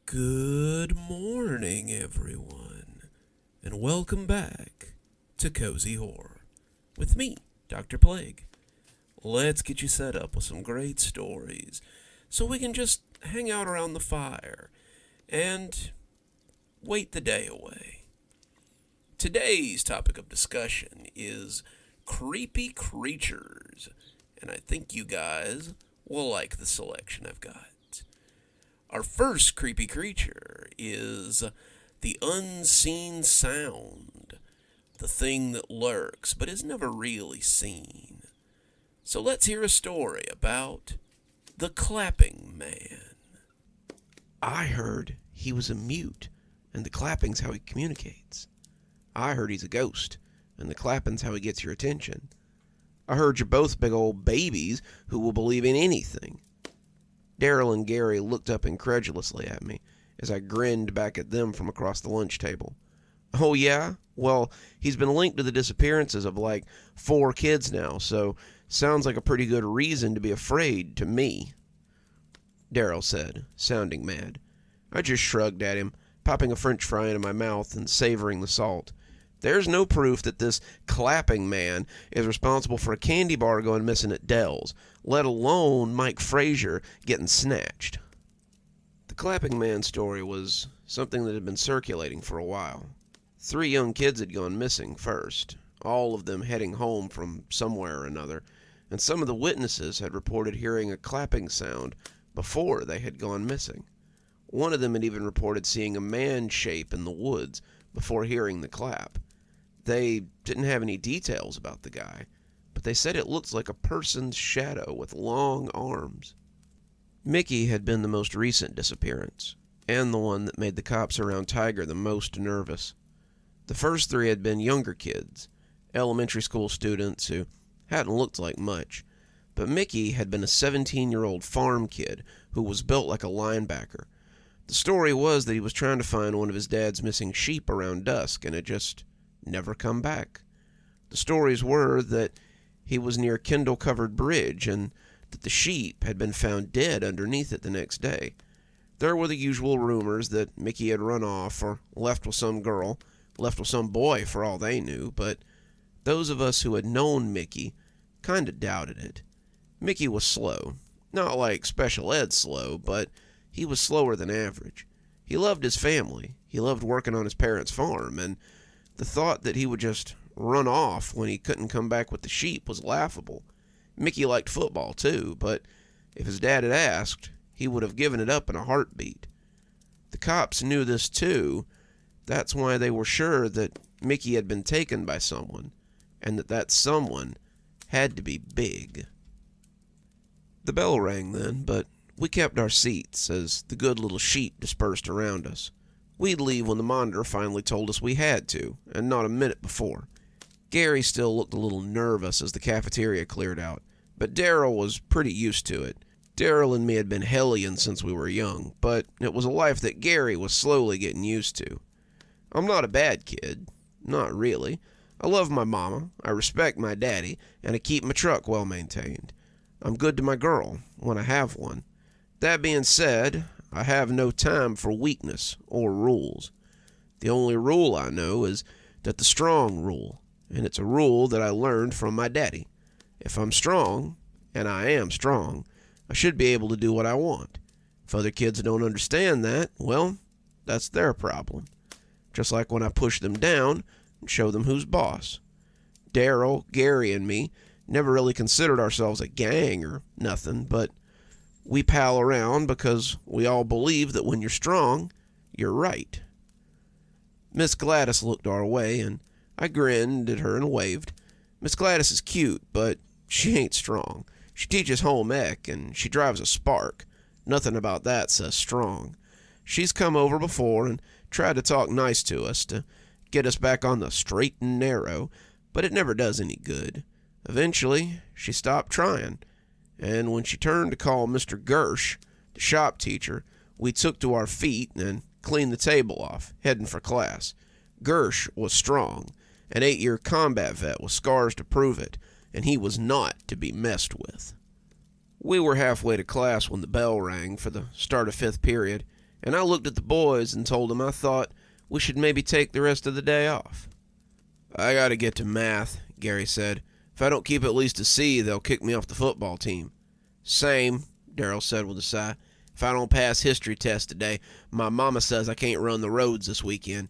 Good morning, everyone, and welcome back to Cozy Horror with me, Dr. Plague. Let's get you set up with some great stories so we can just hang out around the fire and wait the day away. Today's topic of discussion is creepy creatures, and I think you guys will like the selection I've got. Our first creepy creature is the unseen sound, the thing that lurks but is never really seen. So let's hear a story about the clapping man. I heard he was a mute, and the clapping's how he communicates. I heard he's a ghost, and the clapping's how he gets your attention. I heard you're both big old babies who will believe in anything. Daryl and Gary looked up incredulously at me as I grinned back at them from across the lunch table. Oh yeah? Well, he's been linked to the disappearances of like 4 kids now, so sounds like a pretty good reason to be afraid to me, Daryl said, sounding mad. I just shrugged at him, popping a French fry into my mouth and savoring the salt. There's no proof that this clapping man is responsible for a candy bar going missing at Dell's, let alone Mike Frazier getting snatched. The clapping man story was something that had been circulating for a while. 3 young kids had gone missing first, all of them heading home from somewhere or another, and some of the witnesses had reported hearing a clapping sound before they had gone missing. One of them had even reported seeing a man shape in the woods before hearing the clap. They didn't have any details about the guy, but they said it looks like a person's shadow with long arms. Mickey had been the most recent disappearance, and the one that made the cops around Tiger the most nervous. The first 3 had been younger kids, elementary school students who hadn't looked like much, but Mickey had been a 17-year-old farm kid who was built like a linebacker. The story was that he was trying to find one of his dad's missing sheep around dusk and had just never come back. The stories were that he was near Kendall-covered bridge and that the sheep had been found dead underneath it the next day. There were the usual rumors that Mickey had run off or left with some girl, left with some boy for all they knew, but those of us who had known Mickey kinda doubted it. Mickey was slow. Not like special ed slow, but he was slower than average. He loved his family. He loved working on his parents' farm, and the thought that he would just run off when he couldn't come back with the sheep was laughable. Mickey liked football too, but if his dad had asked, he would have given it up in a heartbeat. The cops knew this too. That's why they were sure that Mickey had been taken by someone, and that someone had to be big. The bell rang then, but we kept our seats as the good little sheep dispersed around us. We'd leave when the monitor finally told us we had to, and not a minute before. Gary still looked a little nervous as the cafeteria cleared out, but Daryl was pretty used to it. Daryl and me had been hellions since we were young, but it was a life that Gary was slowly getting used to. I'm not a bad kid. Not really. I love my mama, I respect my daddy, and I keep my truck well maintained. I'm good to my girl, when I have one. That being said, I have no time for weakness or rules. The only rule I know is that the strong rule, and it's a rule that I learned from my daddy. If I'm strong, and I am strong, I should be able to do what I want. If other kids don't understand that, well, that's their problem. Just like when I push them down and show them who's boss. Daryl, Gary, and me never really considered ourselves a gang or nothing, but we pal around because we all believe that when you're strong, you're right. Miss Gladys looked our way, and I grinned at her and waved. Miss Gladys is cute, but she ain't strong. She teaches home ec, and she drives a Spark. Nothing about that says strong. She's come over before and tried to talk nice to us to get us back on the straight and narrow, but it never does any good. Eventually, she stopped trying, and when she turned to call Mr. Gersh, the shop teacher, we took to our feet and cleaned the table off, heading for class. Gersh was strong, an 8-year combat vet with scars to prove it, and he was not to be messed with. We were halfway to class when the bell rang for the start of 5th period, and I looked at the boys and told them I thought we should maybe take the rest of the day off. "I gotta get to math," Gary said. "If I don't keep at least a C, they'll kick me off the football team." "Same," Daryl said with a sigh. "If I don't pass history test today, my mama says I can't run the roads this weekend.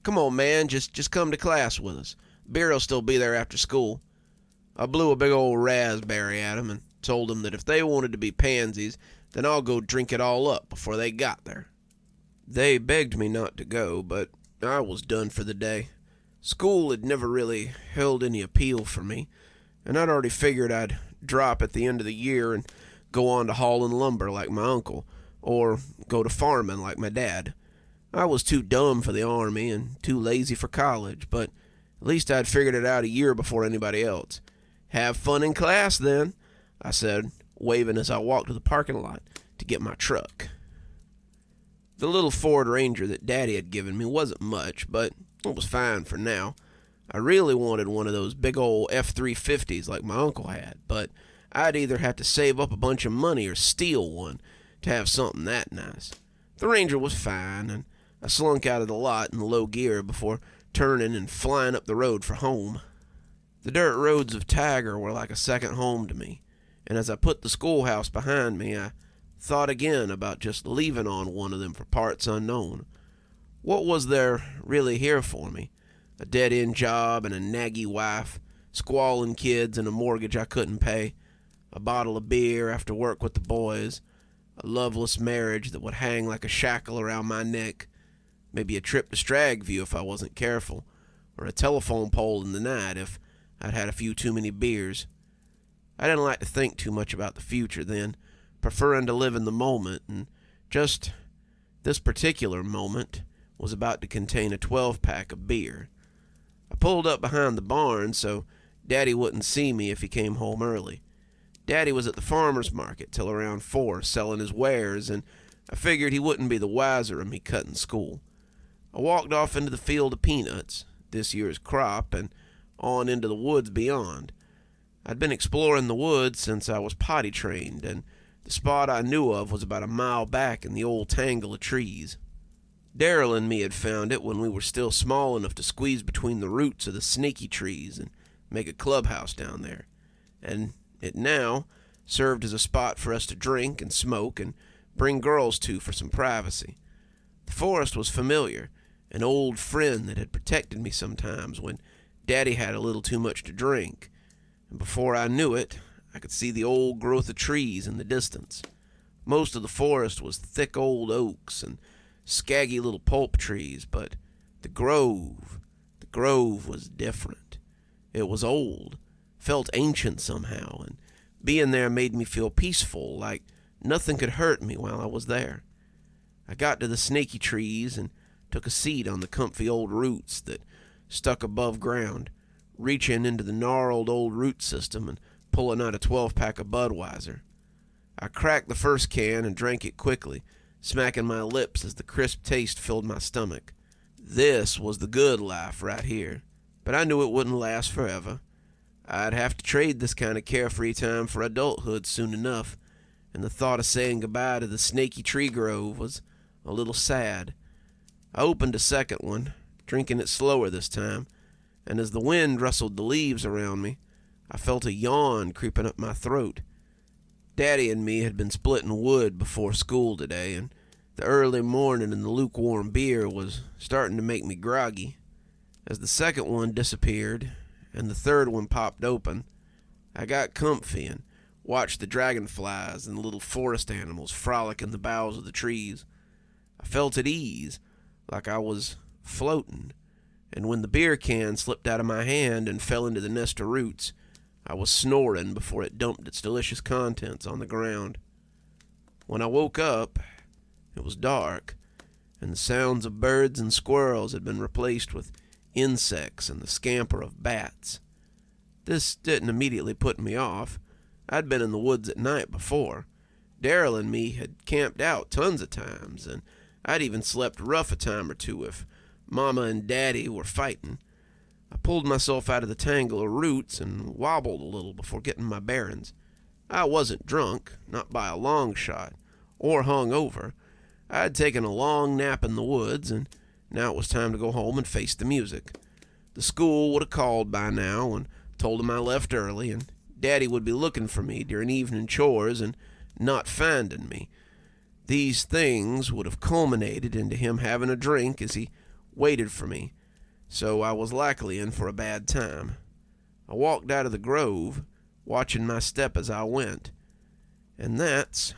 Come on, man, just come to class with us. Beer'll still be there after school." I blew a big old raspberry at him and told them that if they wanted to be pansies, then I'll go drink it all up before they got there. They begged me not to go, but I was done for the day. School had never really held any appeal for me, and I'd already figured I'd drop at the end of the year and go on to hauling lumber like my uncle, or go to farming like my dad. I was too dumb for the army and too lazy for college, but at least I'd figured it out a year before anybody else. "Have fun in class, then," I said, waving as I walked to the parking lot to get my truck. The little Ford Ranger that Daddy had given me wasn't much, but it was fine for now. I really wanted one of those big old F-350s like my uncle had, but I'd either have to save up a bunch of money or steal one to have something that nice. The Ranger was fine, and I slunk out of the lot in low gear before turning and flying up the road for home. The dirt roads of Tiger were like a second home to me, and as I put the schoolhouse behind me, I thought again about just leaving on one of them for parts unknown. What was there really here for me? A dead-end job and a naggy wife, squalling kids and a mortgage I couldn't pay, a bottle of beer after work with the boys, a loveless marriage that would hang like a shackle around my neck, maybe a trip to Stragview if I wasn't careful, or a telephone pole in the night if I'd had a few too many beers. I didn't like to think too much about the future then, preferring to live in the moment, and just this particular moment was about to contain a 12-pack of beer. I pulled up behind the barn so Daddy wouldn't see me if he came home early. Daddy was at the farmer's market till around 4 selling his wares, and I figured he wouldn't be the wiser of me cutting school. I walked off into the field of peanuts, this year's crop, and on into the woods beyond. I'd been exploring the woods since I was potty trained, and the spot I knew of was about a mile back in the old tangle of trees. Daryl and me had found it when we were still small enough to squeeze between the roots of the snaky trees and make a clubhouse down there, and it now served as a spot for us to drink and smoke and bring girls to for some privacy. The forest was familiar, an old friend that had protected me sometimes when Daddy had a little too much to drink, and before I knew it, I could see the old growth of trees in the distance. Most of the forest was thick old oaks and scaggy little pulp trees, but the grove was different. It was old, felt ancient somehow, and being there made me feel peaceful, like nothing could hurt me while I was there. I got to the snaky trees and took a seat on the comfy old roots that stuck above ground, reaching into the gnarled old root system and pulling out a 12-pack of Budweiser. I cracked the first can and drank it quickly, smacking my lips as the crisp taste filled my stomach. This was the good life right here, but I knew it wouldn't last forever. I'd have to trade this kind of carefree time for adulthood soon enough, and the thought of saying goodbye to the snaky tree grove was a little sad. I opened a second one, drinking it slower this time, and as the wind rustled the leaves around me, I felt a yawn creeping up my throat. Daddy and me had been splitting wood before school today, and the early morning and the lukewarm beer was starting to make me groggy. As the second one disappeared and the third one popped open, I got comfy and watched the dragonflies and the little forest animals frolic in the boughs of the trees. I felt at ease, like I was floating, and when the beer can slipped out of my hand and fell into the nest of roots, I was snoring before it dumped its delicious contents on the ground. When I woke up, it was dark, and the sounds of birds and squirrels had been replaced with insects and the scamper of bats. This didn't immediately put me off. I'd been in the woods at night before. Daryl and me had camped out tons of times, and I'd even slept rough a time or two if Mama and Daddy were fighting. I pulled myself out of the tangle of roots and wobbled a little before getting my bearings. I wasn't drunk, not by a long shot, or hung over. I had taken a long nap in the woods, and now it was time to go home and face the music. The school would have called by now and told him I left early, and Daddy would be looking for me during evening chores and not finding me. These things would have culminated into him having a drink as he waited for me, so I was likely in for a bad time. I walked out of the grove, watching my step as I went, and that's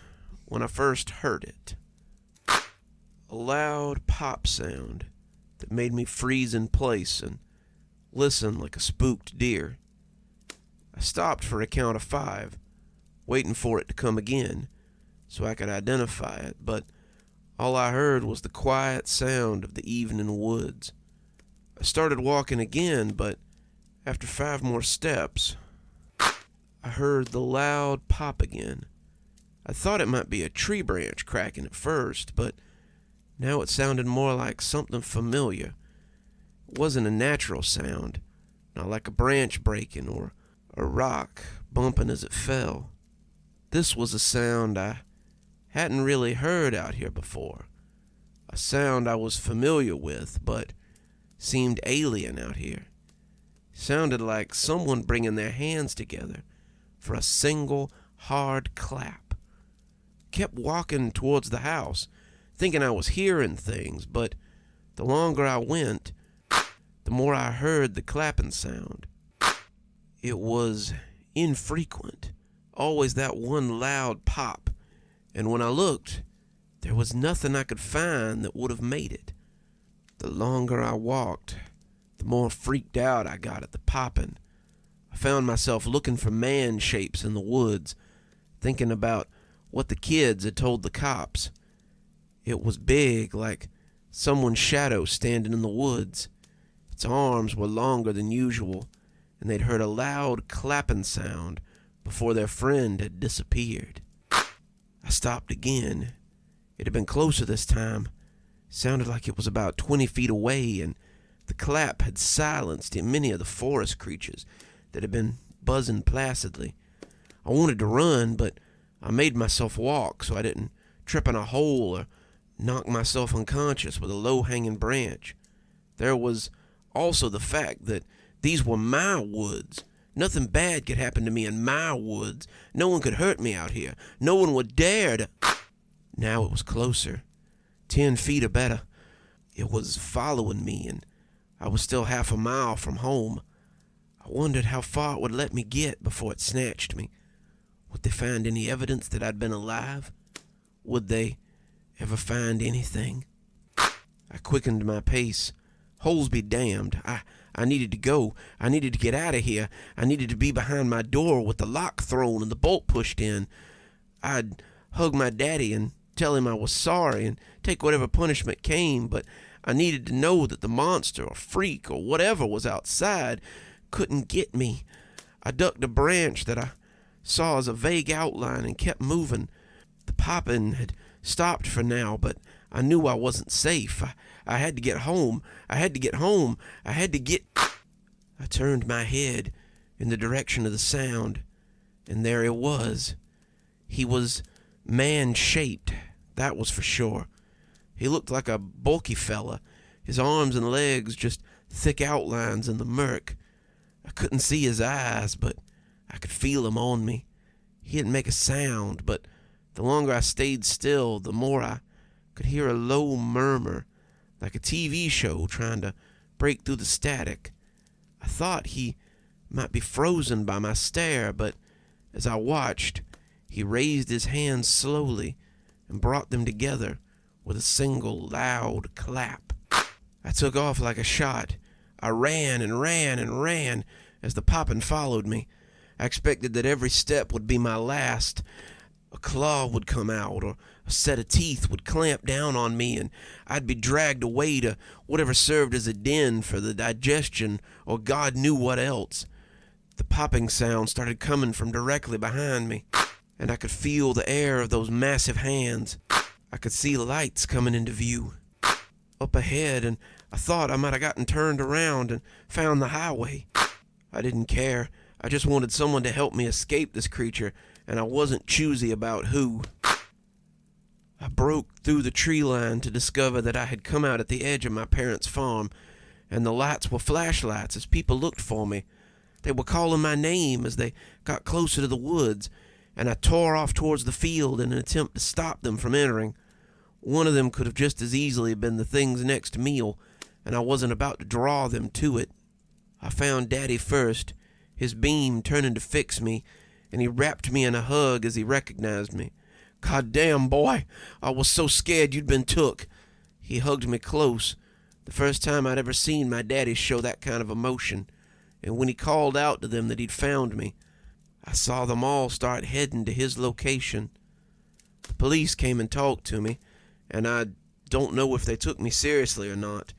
when I first heard it. A loud pop sound that made me freeze in place and listen like a spooked deer. I stopped for a count of 5, waiting for it to come again so I could identify it, but all I heard was the quiet sound of the evening woods. I started walking again, but after 5 more steps, I heard the loud pop again. I thought it might be a tree branch cracking at first, but now it sounded more like something familiar. It wasn't a natural sound, not like a branch breaking or a rock bumping as it fell. This was a sound I hadn't really heard out here before. A sound I was familiar with, but seemed alien out here. Sounded like someone bringing their hands together for a single hard clap. Kept walking towards the house, thinking I was hearing things, but the longer I went, the more I heard the clapping sound. It was infrequent, always that one loud pop, and when I looked, there was nothing I could find that would have made it. The longer I walked, the more freaked out I got at the popping. I found myself looking for man shapes in the woods, thinking about what the kids had told the cops. It was big, like someone's shadow standing in the woods. Its arms were longer than usual, and they'd heard a loud clapping sound before their friend had disappeared. I stopped again. It had been closer this time. Sounded like it was about 20 feet away, and the clap had silenced many of the forest creatures that had been buzzing placidly. I wanted to run, but I made myself walk so I didn't trip in a hole or knock myself unconscious with a low-hanging branch. There was also the fact that these were my woods. Nothing bad could happen to me in my woods. No one could hurt me out here. No one would dare to... Now it was closer. 10 feet or better. It was following me, and I was still half a mile from home. I wondered how far it would let me get before it snatched me. Would they find any evidence that I'd been alive? Would they ever find anything? I quickened my pace. Holes be damned. I needed to go. I needed to get out of here. I needed to be behind my door with the lock thrown and the bolt pushed in. I'd hug my daddy and tell him I was sorry and take whatever punishment came, but I needed to know that the monster or freak or whatever was outside couldn't get me. I ducked a branch that I saw as a vague outline and kept moving. The popping had stopped for now, but I knew I wasn't safe. I had to get home. I had to get home. I had to get... I turned my head in the direction of the sound, and there he was. He was man-shaped, that was for sure. He looked like a bulky fella, his arms and legs just thick outlines in the murk. I couldn't see his eyes, but I could feel him on me. He didn't make a sound, but the longer I stayed still, the more I could hear a low murmur, like a TV show trying to break through the static. I thought he might be frozen by my stare, but as I watched, he raised his hands slowly and brought them together with a single loud clap. I took off like a shot. I ran and ran and ran as the poppin' followed me. I expected that every step would be my last. A claw would come out, or a set of teeth would clamp down on me, and I'd be dragged away to whatever served as a den for the digestion, or God knew what else. The popping sound started coming from directly behind me, and I could feel the air of those massive hands. I could see lights coming into view up ahead, and I thought I might have gotten turned around and found the highway. I didn't care. I just wanted someone to help me escape this creature, and I wasn't choosy about who. I broke through the tree line to discover that I had come out at the edge of my parents' farm, and the lights were flashlights as people looked for me. They were calling my name as they got closer to the woods, and I tore off towards the field in an attempt to stop them from entering. One of them could have just as easily been the thing's next meal, and I wasn't about to draw them to it. I found Daddy first, his beam turning to fix me, and he wrapped me in a hug as he recognized me. "God damn, boy, I was so scared you'd been took." He hugged me close, the first time I'd ever seen my daddy show that kind of emotion, and when he called out to them that he'd found me, I saw them all start heading to his location. The police came and talked to me, and I don't know if they took me seriously or not.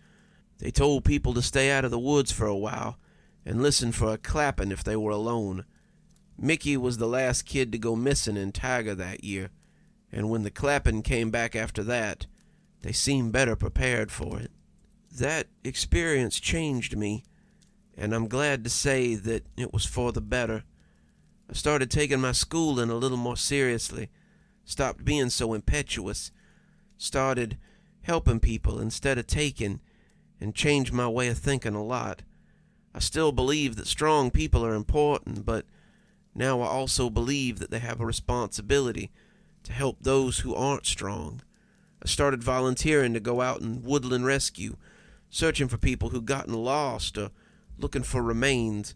They told people to stay out of the woods for a while and listen for a clapping if they were alone. Mickey was the last kid to go missing in Tiger that year, and when the clapping came back after that, they seemed better prepared for it. That experience changed me, and I'm glad to say that it was for the better. I started taking my schooling a little more seriously, stopped being so impetuous, started helping people instead of taking, and changed my way of thinking a lot. I still believe that strong people are important, but now I also believe that they have a responsibility to help those who aren't strong. I started volunteering to go out and woodland rescue, searching for people who'd gotten lost or looking for remains,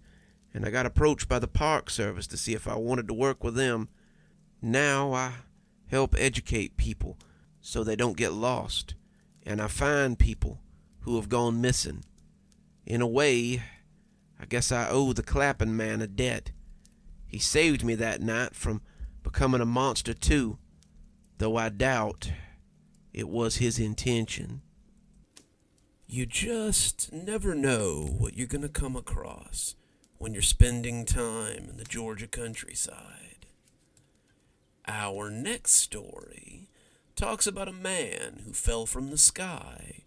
and I got approached by the Park Service to see if I wanted to work with them. Now I help educate people so they don't get lost, and I find people who have gone missing. In a way, I guess I owe the clapping man a debt. He saved me that night from becoming a monster too, though I doubt it was his intention. You just never know what you're going to come across when you're spending time in the Georgia countryside. Our next story talks about a man who fell from the sky,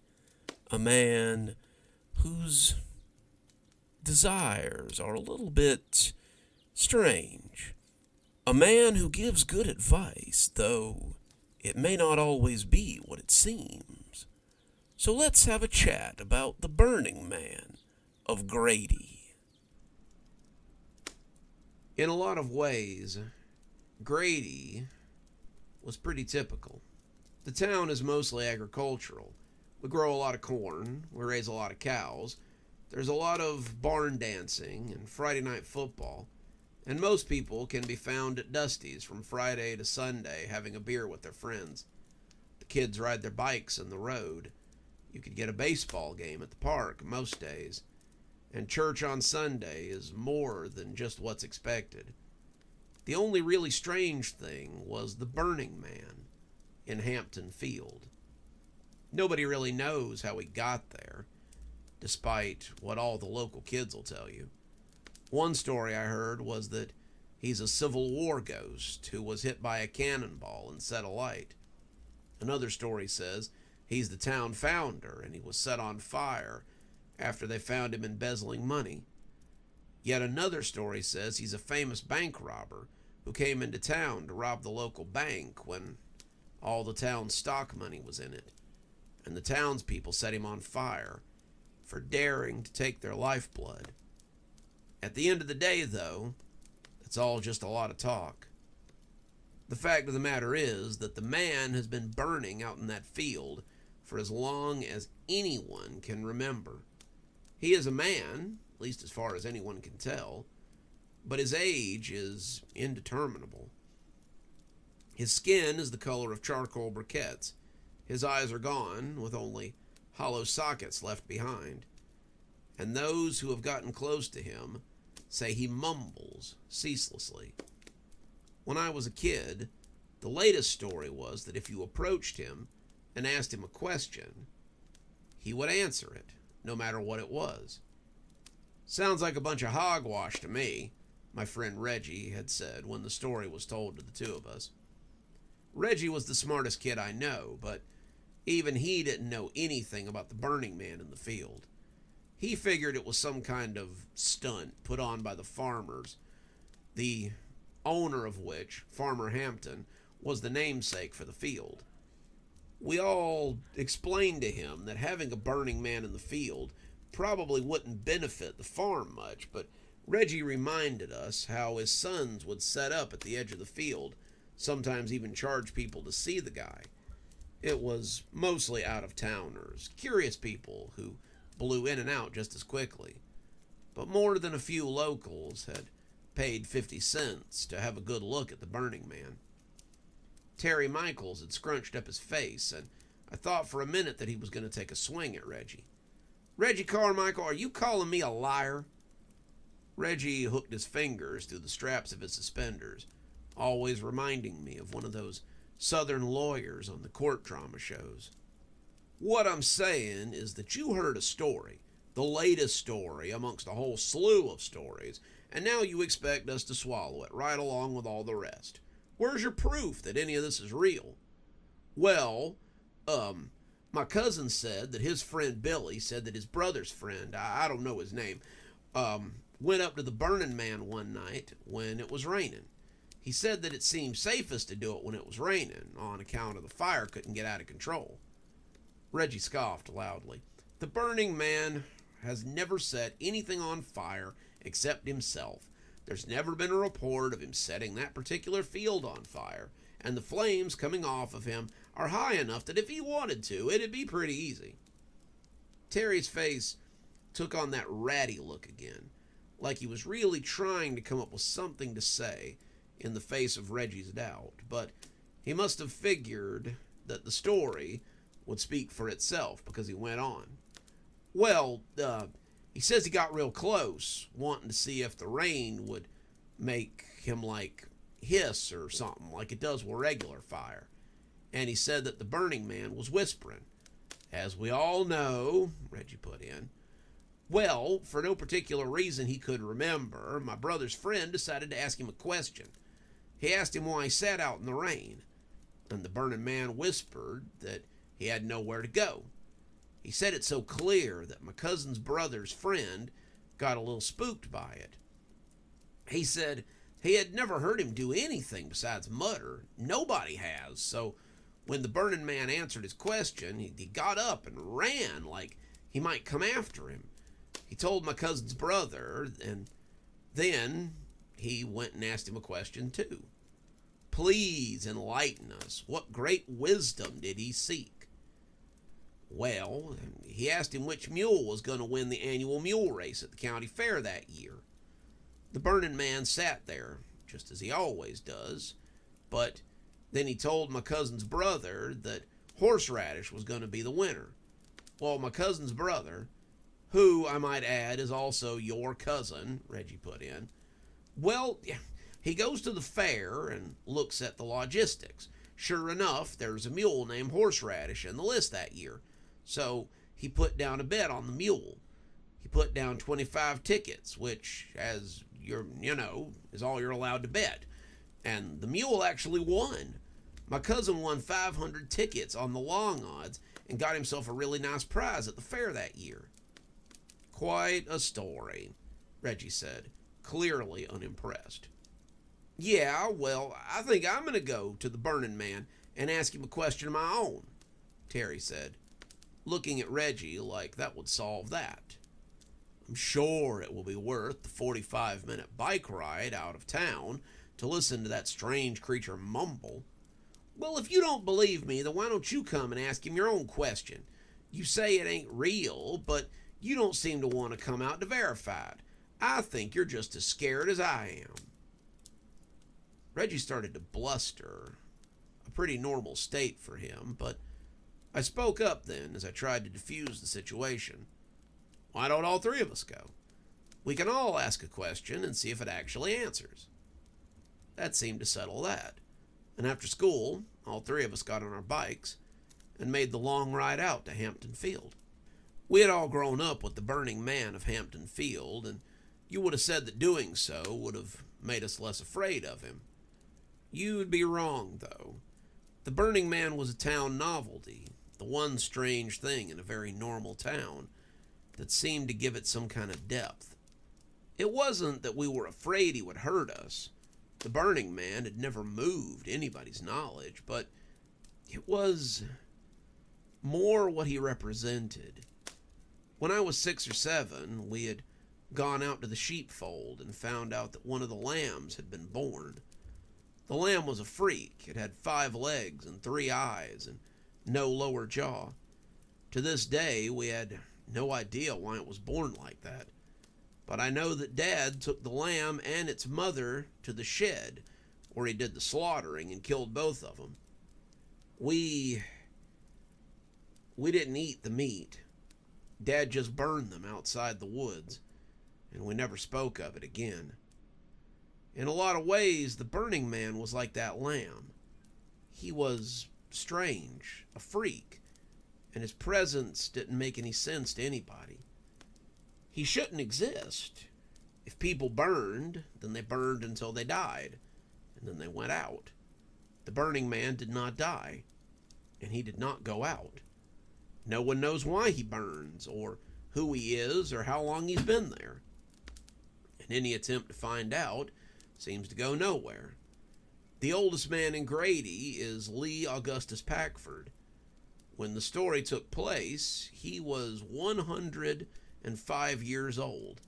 a man whose desires are a little bit strange, a man who gives good advice, though it may not always be what it seems. So let's have a chat about the Burning Man of Grady. In a lot of ways, Grady was pretty typical. The town is mostly agricultural. We grow a lot of corn, we raise a lot of cows, there's a lot of barn dancing and Friday night football, and most people can be found at Dusty's from Friday to Sunday having a beer with their friends. The kids ride their bikes in the road. You could get a baseball game at the park most days, and church on Sunday is more than just what's expected. The only really strange thing was the Burning Man in Hampton Field. Nobody really knows how he got there, despite what all the local kids will tell you. One story I heard was that he's a Civil War ghost who was hit by a cannonball and set alight. Another story says he's the town founder and he was set on fire after they found him embezzling money. Yet another story says he's a famous bank robber who came into town to rob the local bank when all the town's stock money was in it, and the townspeople set him on fire for daring to take their lifeblood. At the end of the day, though, it's all just a lot of talk. The fact of the matter is that the man has been burning out in that field for as long as anyone can remember. He is a man, at least as far as anyone can tell, but his age is indeterminable. His skin is the color of charcoal briquettes. His eyes are gone, with only hollow sockets left behind. And those who have gotten close to him say he mumbles ceaselessly. When I was a kid, the latest story was that if you approached him and asked him a question, he would answer it, no matter what it was. "Sounds like a bunch of hogwash to me," my friend Reggie had said when the story was told to the two of us. Reggie was the smartest kid I know, but even he didn't know anything about the Burning Man in the field. He figured it was some kind of stunt put on by the farmers, the owner of which, Farmer Hampton, was the namesake for the field. We all explained to him that having a burning man in the field probably wouldn't benefit the farm much, but Reggie reminded us how his sons would set up at the edge of the field, sometimes even charge people to see the guy. It was mostly out-of-towners, curious people who blew in and out just as quickly. But more than a few locals had paid 50 cents to have a good look at the Burning Man. Terry Michaels had scrunched up his face, and I thought for a minute that he was going to take a swing at Reggie. "Reggie Carmichael, are you calling me a liar?" Reggie hooked his fingers through the straps of his suspenders, always reminding me of one of those Southern lawyers on the court drama shows. "What I'm saying is that you heard a story, the latest story amongst a whole slew of stories, and now you expect us to swallow it right along with all the rest. Where's your proof that any of this is real?" "Well, my cousin said that his friend Billy said that his brother's friend, I don't know his name, went up to the Burning Man one night when it was raining. He said that it seemed safest to do it when it was raining, on account of the fire couldn't get out of control." Reggie scoffed loudly. "The Burning Man has never set anything on fire except himself. There's never been a report of him setting that particular field on fire, and the flames coming off of him are high enough that if he wanted to, it'd be pretty easy." Terry's face took on that ratty look again, like he was really trying to come up with something to say in the face of Reggie's doubt, but he must have figured that the story would speak for itself, because he went on. "Well, he says he got real close, wanting to see if the rain would make him, like, hiss or something, like it does with regular fire. And he said that the Burning Man was whispering. As we all know," Reggie put in. "Well, for no particular reason he could remember, my brother's friend decided to ask him a question. He asked him why he sat out in the rain, and the Burning Man whispered that he had nowhere to go. He said it so clear that my cousin's brother's friend got a little spooked by it. He said he had never heard him do anything besides mutter. Nobody has. So when the Burning Man answered his question, he got up and ran like he might come after him. He told my cousin's brother, and then he went and asked him a question too. Please enlighten us. What great wisdom did he seek?" "Well, he asked him which mule was going to win the annual mule race at the county fair that year. The Burning Man sat there, just as he always does, but then he told my cousin's brother that Horseradish was going to be the winner. Well, my cousin's brother, who, I might add, is also your cousin," Reggie put in, "well, he goes to the fair and looks at the logistics. Sure enough, there's a mule named Horseradish in the list that year. So he put down a bet on the mule. He put down 25 tickets, which, as is all you're allowed to bet. And the mule actually won. My cousin won 500 tickets on the long odds and got himself a really nice prize at the fair that year." "Quite a story," Reggie said, clearly unimpressed. "Yeah, well, I think I'm going to go to the Burning Man and ask him a question of my own," Terry said, looking at Reggie like that would solve that. "I'm sure it will be worth the 45-minute bike ride out of town to listen to that strange creature mumble." "Well, if you don't believe me, then why don't you come and ask him your own question? You say it ain't real, but you don't seem to want to come out to verify it. I think you're just as scared as I am." Reggie started to bluster, a pretty normal state for him, but I spoke up then as I tried to defuse the situation. "Why don't all three of us go? We can all ask a question and see if it actually answers." That seemed to settle that, and after school, all three of us got on our bikes and made the long ride out to Hampton Field. We had all grown up with the Burning Man of Hampton Field, and you would have said that doing so would have made us less afraid of him. You'd be wrong, though. The Burning Man was a town novelty, the one strange thing in a very normal town that seemed to give it some kind of depth. It wasn't that we were afraid he would hurt us. The Burning Man had never moved anybody's knowledge, but it was more what he represented. When I was 6 or 7, we had gone out to the sheepfold and found out that one of the lambs had been born. The lamb was a freak. It had 5 legs and 3 eyes and no lower jaw. To this day, we had no idea why it was born like that. But I know that Dad took the lamb and its mother to the shed, where he did the slaughtering and killed both of them. We didn't eat the meat. Dad just burned them outside the woods, and we never spoke of it again. In a lot of ways, the Burning Man was like that lamb. He was strange, a freak, and his presence didn't make any sense to anybody. He shouldn't exist. If people burned, then they burned until they died, and then they went out. The Burning Man did not die, and he did not go out. No one knows why he burns, or who he is, or how long he's been there. And any attempt to find out seems to go nowhere. The oldest man in Grady is Lee Augustus Packford. When the story took place, he was 105 years old,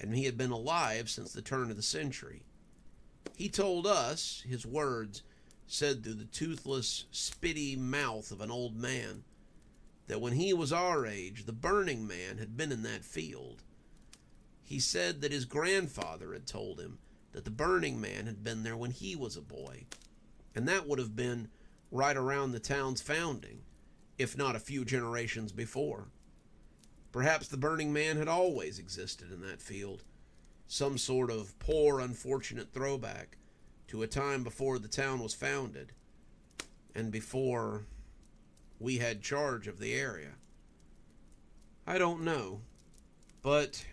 and he had been alive since the turn of the century. He told us, his words said through the toothless, spitty mouth of an old man, that when he was our age, the Burning Man had been in that field. He said that his grandfather had told him that the Burning Man had been there when he was a boy, and that would have been right around the town's founding, if not a few generations before. Perhaps the Burning Man had always existed in that field, some sort of poor, unfortunate throwback to a time before the town was founded, and before we had charge of the area. I don't know, but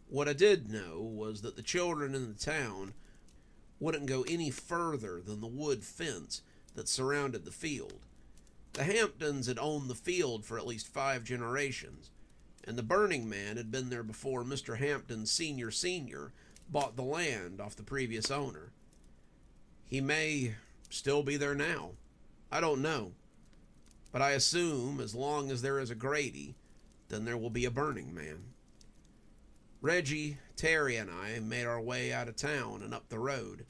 what I did know was that the children in the town wouldn't go any further than the wood fence that surrounded the field. The Hamptons had owned the field for at least 5 generations, and the Burning Man had been there before Mr. Hampton Sr. bought the land off the previous owner. He may still be there now. I don't know. But I assume as long as there is a Grady, then there will be a Burning Man. Reggie, Terry, and I made our way out of town and up the road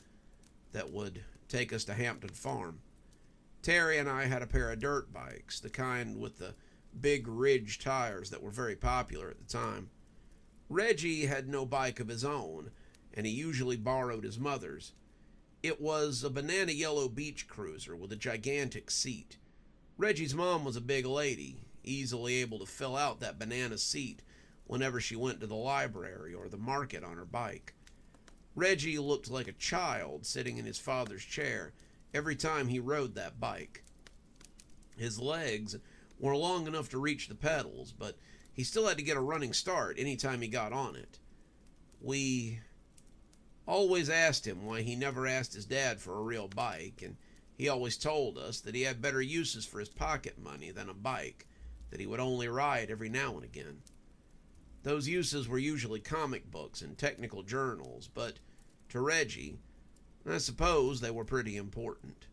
that would take us to Hampton Farm. Terry and I had a pair of dirt bikes, the kind with the big ridge tires that were very popular at the time. Reggie had no bike of his own, and he usually borrowed his mother's. It was a banana yellow beach cruiser with a gigantic seat. Reggie's mom was a big lady, easily able to fill out that banana seat whenever she went to the library or the market on her bike. Reggie looked like a child sitting in his father's chair every time he rode that bike. His legs were long enough to reach the pedals, but he still had to get a running start any time he got on it. We always asked him why he never asked his dad for a real bike, and he always told us that he had better uses for his pocket money than a bike, that he would only ride every now and again. Those uses were usually comic books and technical journals, but to Reggie, I suppose they were pretty important.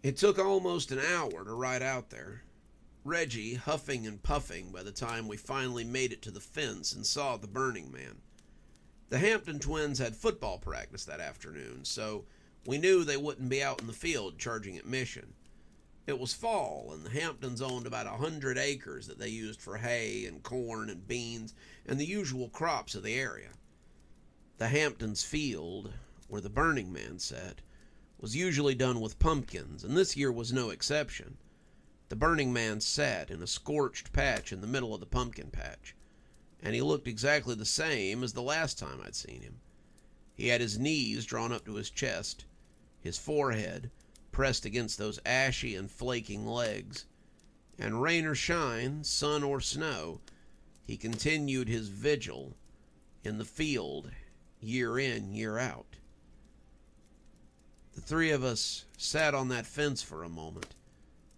It took almost an hour to ride out there, Reggie huffing and puffing by the time we finally made it to the fence and saw the Burning Man. The Hampton twins had football practice that afternoon, so we knew they wouldn't be out in the field charging admission. It was fall, and the Hamptons owned about 100 acres that they used for hay and corn and beans and the usual crops of the area. The Hamptons' field, where the Burning Man sat, was usually done with pumpkins, and this year was no exception. The Burning Man sat in a scorched patch in the middle of the pumpkin patch, and he looked exactly the same as the last time I'd seen him. He had his knees drawn up to his chest, his forehead pressed against those ashy and flaking legs, and rain or shine, sun or snow, he continued his vigil in the field year in, year out. The 3 of us sat on that fence for a moment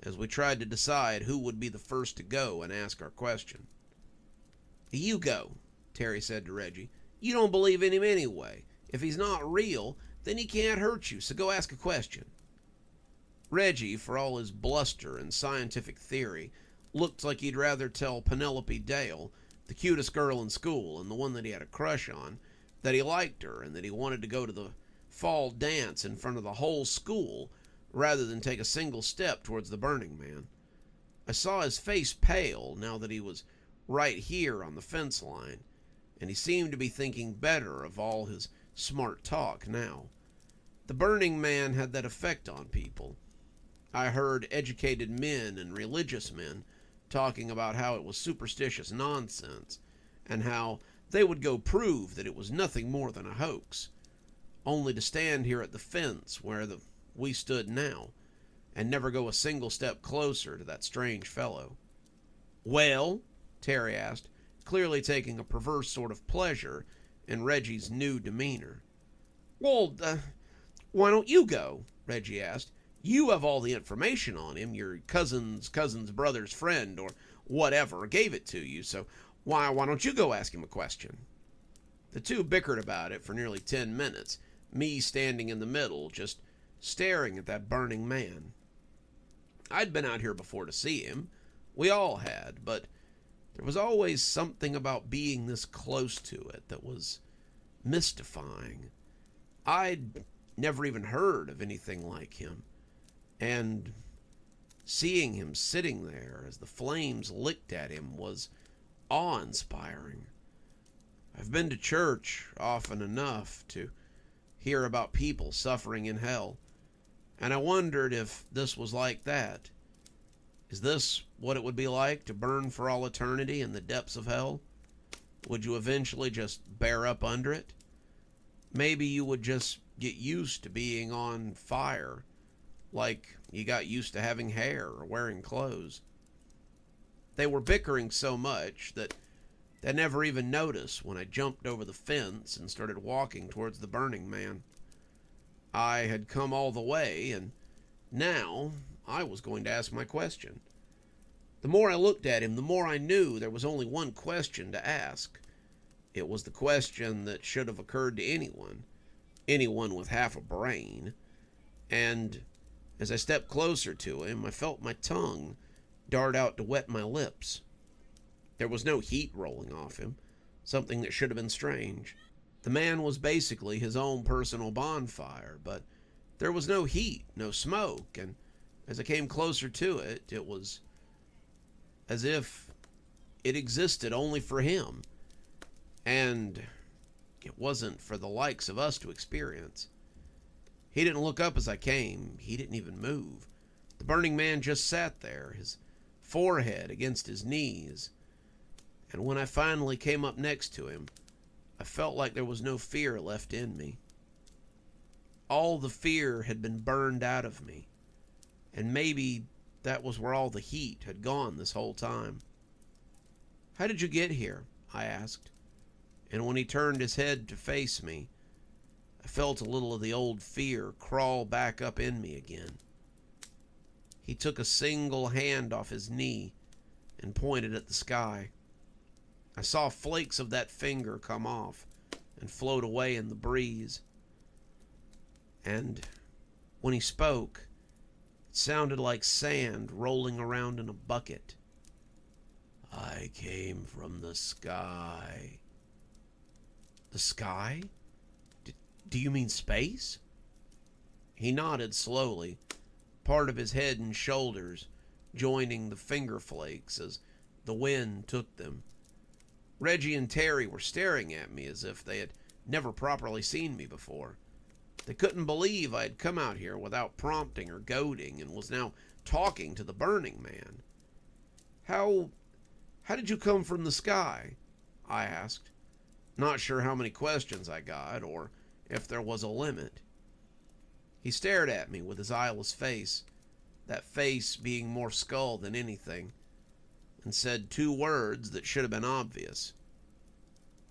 as we tried to decide who would be the first to go and ask our question. "You go," Terry said to Reggie. "You don't believe in him anyway. If he's not real, then he can't hurt you, so go ask a question." Reggie, for all his bluster and scientific theory, looked like he'd rather tell Penelope Dale, the cutest girl in school and the one that he had a crush on, that he liked her and that he wanted to go to the fall dance in front of the whole school rather than take a single step towards the Burning Man. I saw his face pale now that he was right here on the fence line, and he seemed to be thinking better of all his smart talk now. The Burning Man had that effect on people. I heard educated men and religious men talking about how it was superstitious nonsense and how they would go prove that it was nothing more than a hoax, only to stand here at the fence where we stood now and never go a single step closer to that strange fellow. "Well?" Terry asked, clearly taking a perverse sort of pleasure in Reggie's new demeanor. "Well, why don't you go?" Reggie asked. "You have all the information on him. Your cousin's brother's friend or whatever gave it to you, so why don't you go ask him a question?" The two bickered about it for nearly 10 minutes, me standing in the middle, just staring at that Burning Man. I'd been out here before to see him. We all had, but there was always something about being this close to it that was mystifying. I'd never even heard of anything like him, and seeing him sitting there as the flames licked at him was awe-inspiring. I've been to church often enough to hear about people suffering in hell, and I wondered if this was like that. Is this what it would be like to burn for all eternity in the depths of hell? Would you eventually just bear up under it? Maybe you would just get used to being on fire, like you got used to having hair or wearing clothes. They were bickering so much that they never even noticed when I jumped over the fence and started walking towards the Burning Man. I had come all the way, and now I was going to ask my question. The more I looked at him, the more I knew there was only one question to ask. It was the question that should have occurred to anyone with half a brain. And as I stepped closer to him, I felt my tongue dart out to wet my lips. There was no heat rolling off him, something that should have been strange. The man was basically his own personal bonfire, but there was no heat, no smoke, and as I came closer to it, it was as if it existed only for him, and it wasn't for the likes of us to experience. He didn't look up as I came. He didn't even move. The Burning Man just sat there, his forehead against his knees, and when I finally came up next to him, I felt like there was no fear left in me. All the fear had been burned out of me, and maybe that was where all the heat had gone this whole time. "How did you get here?" I asked, and when he turned his head to face me, I felt a little of the old fear crawl back up in me again. He took a single hand off his knee and pointed at the sky. I saw flakes of that finger come off and float away in the breeze. And when he spoke, it sounded like sand rolling around in a bucket. "I came from the sky." "The sky? Do you mean space?" He nodded slowly, part of his head and shoulders joining the finger flakes as the wind took them. Reggie and Terry were staring at me as if they had never properly seen me before. They couldn't believe I had come out here without prompting or goading and was now talking to the Burning Man. How did you come from the sky?" I asked, not sure how many questions I got or if there was a limit. He stared at me with his eyeless face, that face being more skull than anything, and said two words that should have been obvious.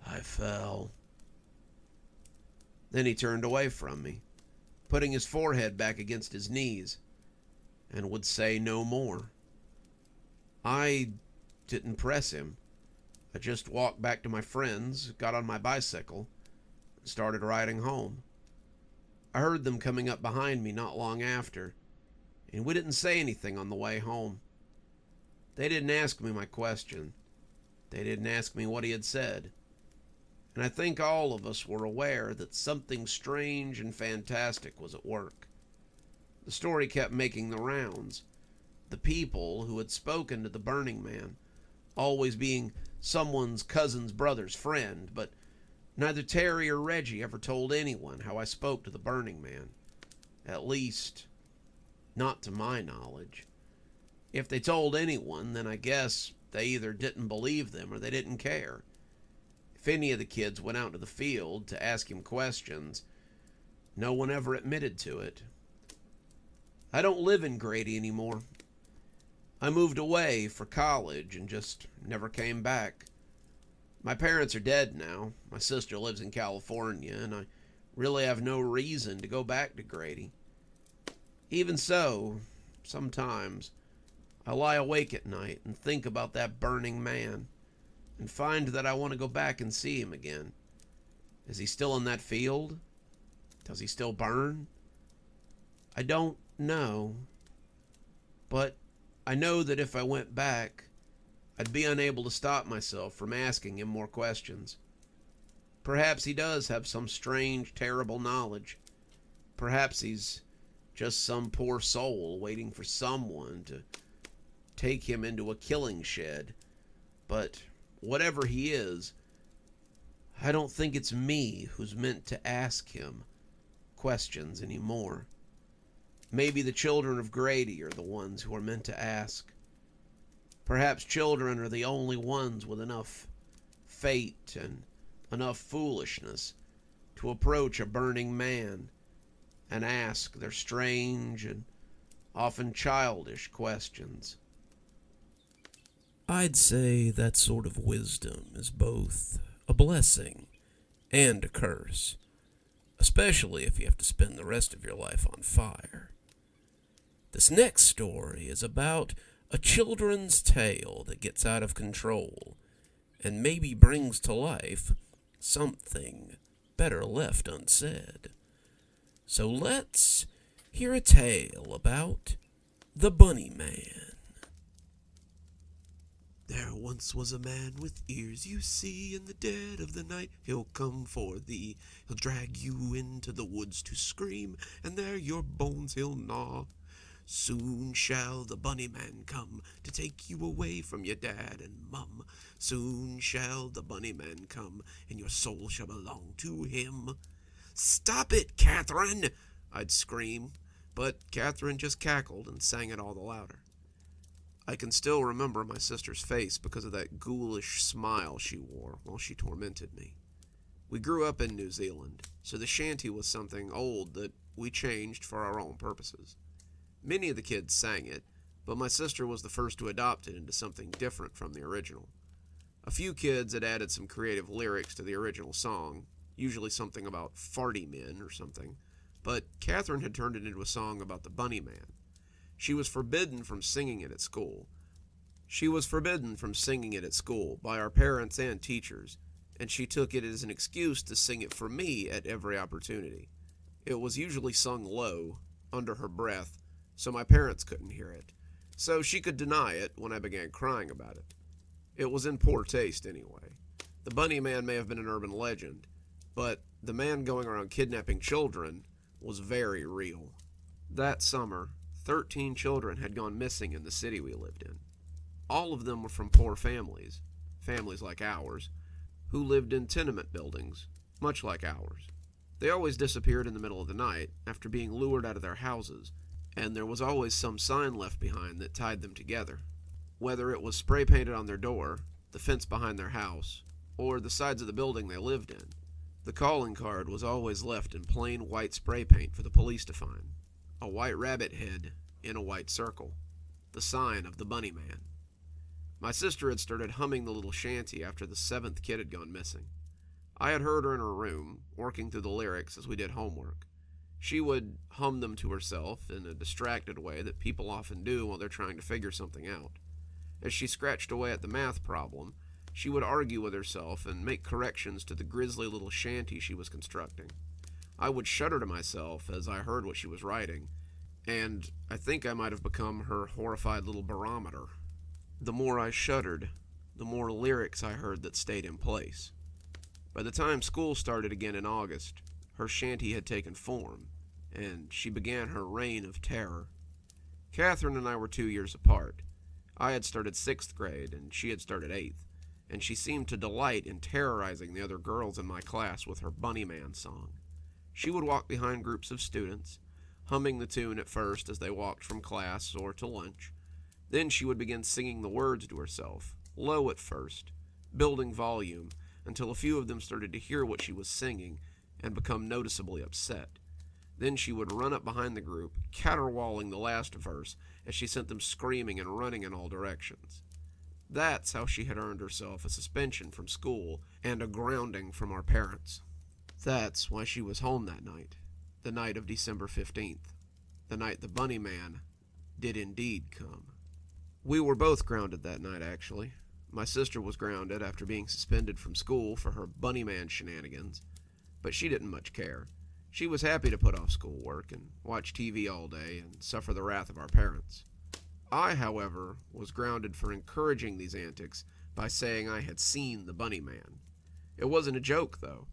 "I fell." Then he turned away from me, putting his forehead back against his knees, and would say no more. I didn't press him. I just walked back to my friends, got on my bicycle, and started riding home. I heard them coming up behind me not long after, and we didn't say anything on the way home. They didn't ask me my question. They didn't ask me what he had said. And I think all of us were aware that something strange and fantastic was at work. The story kept making the rounds. The people who had spoken to the Burning Man, always being someone's cousin's brother's friend, but neither Terry or Reggie ever told anyone how I spoke to the Burning Man. At least, not to my knowledge. If they told anyone, then I guess they either didn't believe them or they didn't care. If any of the kids went out to the field to ask him questions, no one ever admitted to it. I don't live in Grady anymore. I moved away for college and just never came back. My parents are dead now. My sister lives in California, and I really have no reason to go back to Grady. Even so, sometimes I lie awake at night and think about that Burning Man and find that I want to go back and see him again. Is he still in that field? Does he still burn? I don't know. But I know that if I went back, I'd be unable to stop myself from asking him more questions. Perhaps he does have some strange, terrible knowledge. Perhaps he's just some poor soul waiting for someone to take him into a killing shed. But whatever he is, I don't think it's me who's meant to ask him questions anymore. Maybe the children of Grady are the ones who are meant to ask. Perhaps children are the only ones with enough fate and enough foolishness to approach a burning man and ask their strange and often childish questions. I'd say that sort of wisdom is both a blessing and a curse, especially if you have to spend the rest of your life on fire. This next story is about a children's tale that gets out of control and maybe brings to life something better left unsaid. So let's hear a tale about the Bunny Man. There once was a man with ears, you see, in the dead of the night he'll come for thee. He'll drag you into the woods to scream, and there your bones he'll gnaw. Soon shall the Bunny Man come to take you away from your dad and mum. Soon shall the Bunny Man come, and your soul shall belong to him. "Stop it, Catherine!" I'd scream, but Catherine just cackled and sang it all the louder. I can still remember my sister's face because of that ghoulish smile she wore while she tormented me. We grew up in New Zealand, so the shanty was something old that we changed for our own purposes. Many of the kids sang it, but my sister was the first to adopt it into something different from the original. A few kids had added some creative lyrics to the original song, usually something about farty men or something, but Catherine had turned it into a song about the Bunny Man. She was forbidden from singing it at school. By our parents and teachers, and she took it as an excuse to sing it for me at every opportunity. It was usually sung low, under her breath, so my parents couldn't hear it, so she could deny it when I began crying about it. It was in poor taste anyway. The Bunny Man may have been an urban legend, but the man going around kidnapping children was very real. That summer, 13 children had gone missing in the city we lived in. All of them were from poor families like ours, who lived in tenement buildings, much like ours. They always disappeared in the middle of the night after being lured out of their houses, and there was always some sign left behind that tied them together. Whether it was spray painted on their door, the fence behind their house, or the sides of the building they lived in, the calling card was always left in plain white spray paint for the police to find. A white rabbit head in a white circle, the sign of the Bunny Man. My sister had started humming the little shanty after the 7th kid had gone missing. I had heard her in her room, working through the lyrics as we did homework. She would hum them to herself in a distracted way that people often do while they're trying to figure something out. As she scratched away at the math problem, she would argue with herself and make corrections to the grisly little shanty she was constructing. I would shudder to myself as I heard what she was writing, and I think I might have become her horrified little barometer. The more I shuddered, the more lyrics I heard that stayed in place. By the time school started again in August, her shanty had taken form, and she began her reign of terror. Catherine and I were 2 years apart. I had started 6th grade, and she had started 8th, and she seemed to delight in terrorizing the other girls in my class with her Bunny Man song. She would walk behind groups of students, humming the tune at first as they walked from class or to lunch. Then she would begin singing the words to herself, low at first, building volume, until a few of them started to hear what she was singing and become noticeably upset. Then she would run up behind the group, caterwauling the last verse as she sent them screaming and running in all directions. That's how she had earned herself a suspension from school and a grounding from our parents. That's why she was home that night, the night of December 15th, the night the Bunny Man did indeed come. We were both grounded that night, actually. My sister was grounded after being suspended from school for her Bunny Man shenanigans, but she didn't much care. She was happy to put off schoolwork and watch TV all day and suffer the wrath of our parents. I, however, was grounded for encouraging these antics by saying I had seen the Bunny Man. It wasn't a joke, though.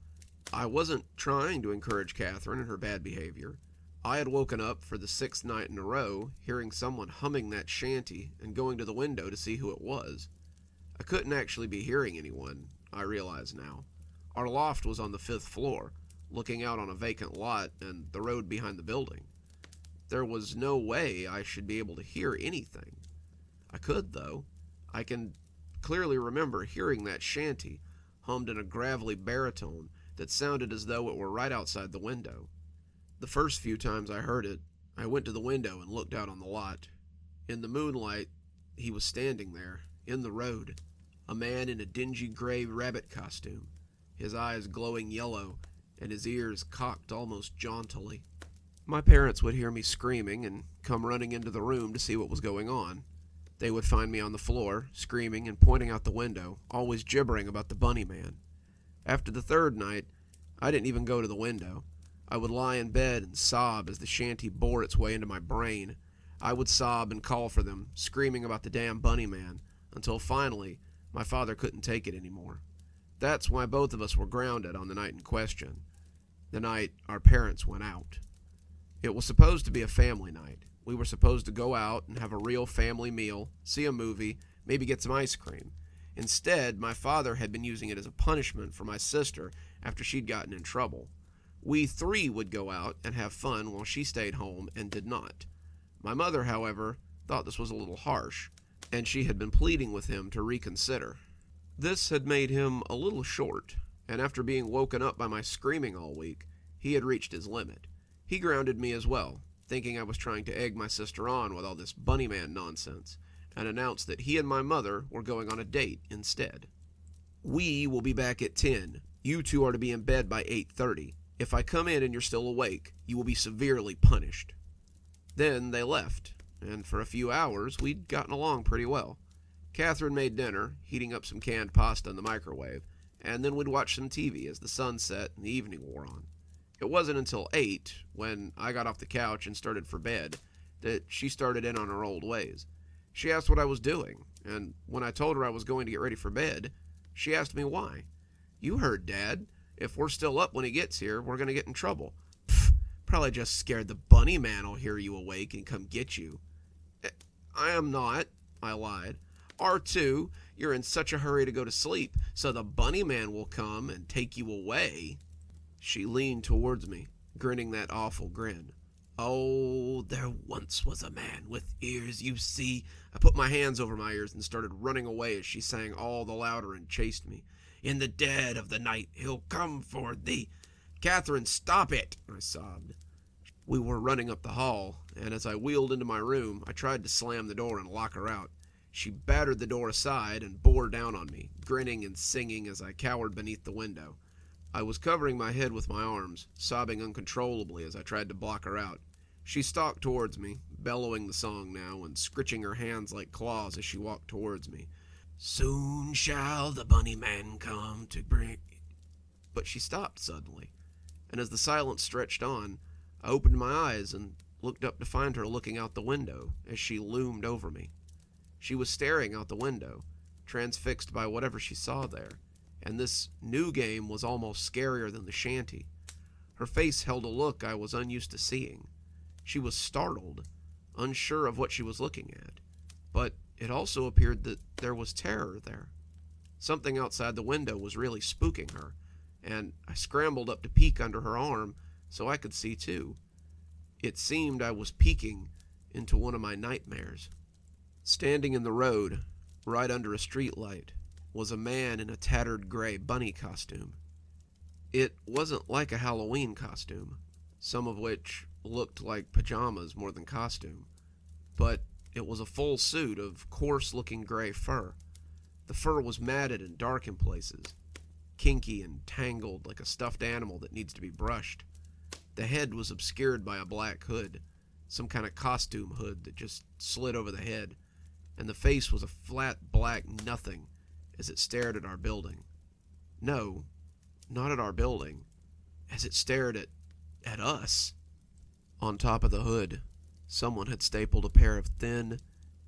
I wasn't trying to encourage Catherine in her bad behavior. I had woken up for the 6th night in a row, hearing someone humming that shanty and going to the window to see who it was. I couldn't actually be hearing anyone, I realize now. Our loft was on the 5th floor, looking out on a vacant lot and the road behind the building. There was no way I should be able to hear anything. I could, though. I can clearly remember hearing that shanty, hummed in a gravelly baritone that sounded as though it were right outside the window. The first few times I heard it, I went to the window and looked out on the lot. In the moonlight, he was standing there, in the road, a man in a dingy gray rabbit costume, his eyes glowing yellow and his ears cocked almost jauntily. My parents would hear me screaming and come running into the room to see what was going on. They would find me on the floor, screaming and pointing out the window, always gibbering about the Bunny Man. After the 3rd night, I didn't even go to the window. I would lie in bed and sob as the shanty bore its way into my brain. I would sob and call for them, screaming about the damn Bunny Man, until finally my father couldn't take it anymore. That's why both of us were grounded on the night in question, the night our parents went out. It was supposed to be a family night. We were supposed to go out and have a real family meal, see a movie, maybe get some ice cream. Instead, my father had been using it as a punishment for my sister after she'd gotten in trouble. We 3 would go out and have fun while she stayed home and did not. My mother, however, thought this was a little harsh, and she had been pleading with him to reconsider. This had made him a little short, and after being woken up by my screaming all week, he had reached his limit. He grounded me as well, thinking I was trying to egg my sister on with all this Bunny Man nonsense, and announced that he and my mother were going on a date instead. "We will be back at 10. You 2 are to be in bed by 8:30. If I come in and you're still awake, you will be severely punished." Then they left, and for a few hours we'd gotten along pretty well. Catherine made dinner, heating up some canned pasta in the microwave, and then we'd watch some TV as the sun set and the evening wore on. It wasn't until 8, when I got off the couch and started for bed, that she started in on her old ways. She asked what I was doing, and when I told her I was going to get ready for bed, she asked me why. "You heard, Dad. If we're still up when he gets here, we're going to get in trouble." "Pfft, probably just scared the Bunny Man'll hear you awake and come get you." "I am not," I lied. "R2, you're in such a hurry to go to sleep, so the Bunny Man will come and take you away." She leaned towards me, grinning that awful grin. "Oh, there once was a man with ears, you see." I put my hands over my ears and started running away as she sang all the louder and chased me. "In the dead of the night, he'll come for thee." "Catherine, stop it," I sobbed. We were running up the hall, and as I wheeled into my room, I tried to slam the door and lock her out. She battered the door aside and bore down on me, grinning and singing as I cowered beneath the window. I was covering my head with my arms, sobbing uncontrollably as I tried to block her out. She stalked towards me, bellowing the song now and scritching her hands like claws as she walked towards me. "Soon shall the Bunny Man come to bring..." But she stopped suddenly, and as the silence stretched on, I opened my eyes and looked up to find her looking out the window as she loomed over me. She was staring out the window, transfixed by whatever she saw there, and this new game was almost scarier than the shanty. Her face held a look I was unused to seeing. She was startled, unsure of what she was looking at, but it also appeared that there was terror there. Something outside the window was really spooking her, and I scrambled up to peek under her arm so I could see too. It seemed I was peeking into one of my nightmares. Standing in the road, right under a streetlight, was a man in a tattered gray bunny costume. It wasn't like a Halloween costume, some of which looked like pajamas more than costume, but it was a full suit of coarse-looking gray fur. The fur was matted and dark in places, kinky and tangled like a stuffed animal that needs to be brushed. The head was obscured by a black hood, some kind of costume hood that just slid over the head, and the face was a flat black nothing as it stared at our building. No, not at our building, as it stared at us. On top of the hood, someone had stapled a pair of thin,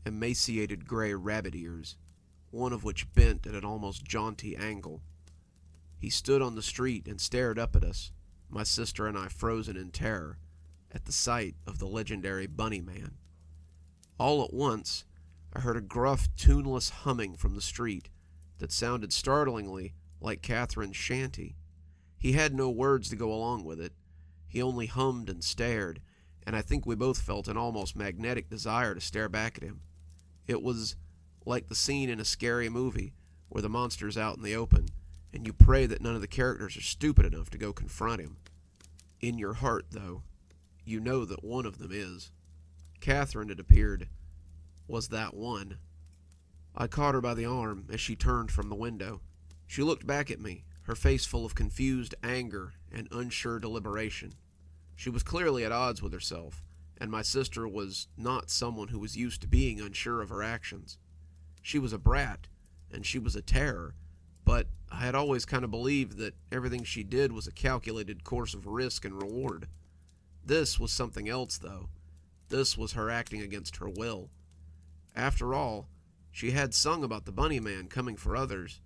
emaciated gray rabbit ears, one of which bent at an almost jaunty angle. He stood on the street and stared up at us, my sister and I frozen in terror, at the sight of the legendary Bunny Man. All at once, I heard a gruff, tuneless humming from the street that sounded startlingly like Catherine's shanty. He had no words to go along with it. He only hummed and stared, and I think we both felt an almost magnetic desire to stare back at him. It was like the scene in a scary movie where the monster's out in the open, and you pray that none of the characters are stupid enough to go confront him. In your heart, though, you know that one of them is. Catherine, it appeared, was that one. I caught her by the arm as she turned from the window. She looked back at me, her face full of confused anger and unsure deliberation. She was clearly at odds with herself, and my sister was not someone who was used to being unsure of her actions. She was a brat, and she was a terror, but I had always kind of believed that everything she did was a calculated course of risk and reward. This was something else, though. This was her acting against her will. After all, she had sung about the Bunny Man coming for others,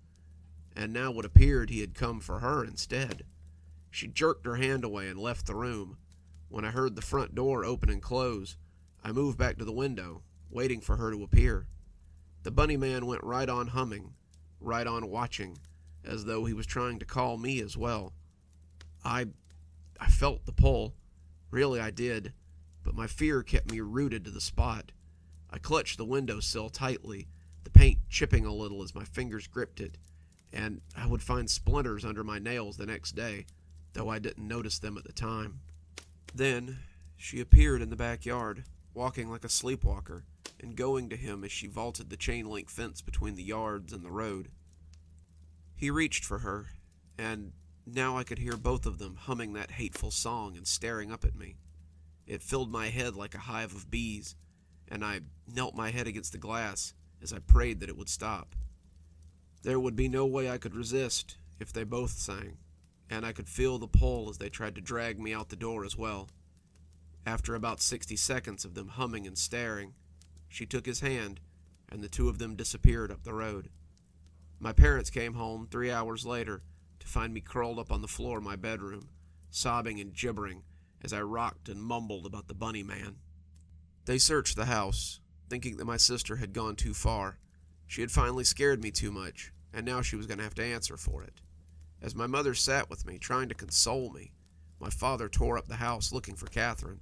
and now it appeared he had come for her instead. She jerked her hand away and left the room. When I heard the front door open and close, I moved back to the window, waiting for her to appear. The Bunny Man went right on humming, right on watching, as though he was trying to call me as well. I felt the pull. Really, I did, but my fear kept me rooted to the spot. I clutched the windowsill tightly, the paint chipping a little as my fingers gripped it, and I would find splinters under my nails the next day, though I didn't notice them at the time. Then she appeared in the backyard, walking like a sleepwalker, and going to him as she vaulted the chain-link fence between the yards and the road. He reached for her, and now I could hear both of them humming that hateful song and staring up at me. It filled my head like a hive of bees, and I knelt my head against the glass as I prayed that it would stop. There would be no way I could resist if they both sang, and I could feel the pull as they tried to drag me out the door as well. After about 60 seconds of them humming and staring, she took his hand, and the two of them disappeared up the road. My parents came home 3 hours later to find me curled up on the floor of my bedroom, sobbing and gibbering as I rocked and mumbled about the Bunny Man. They searched the house, thinking that my sister had gone too far. She had finally scared me too much, and now she was going to have to answer for it. As my mother sat with me, trying to console me, my father tore up the house looking for Catherine.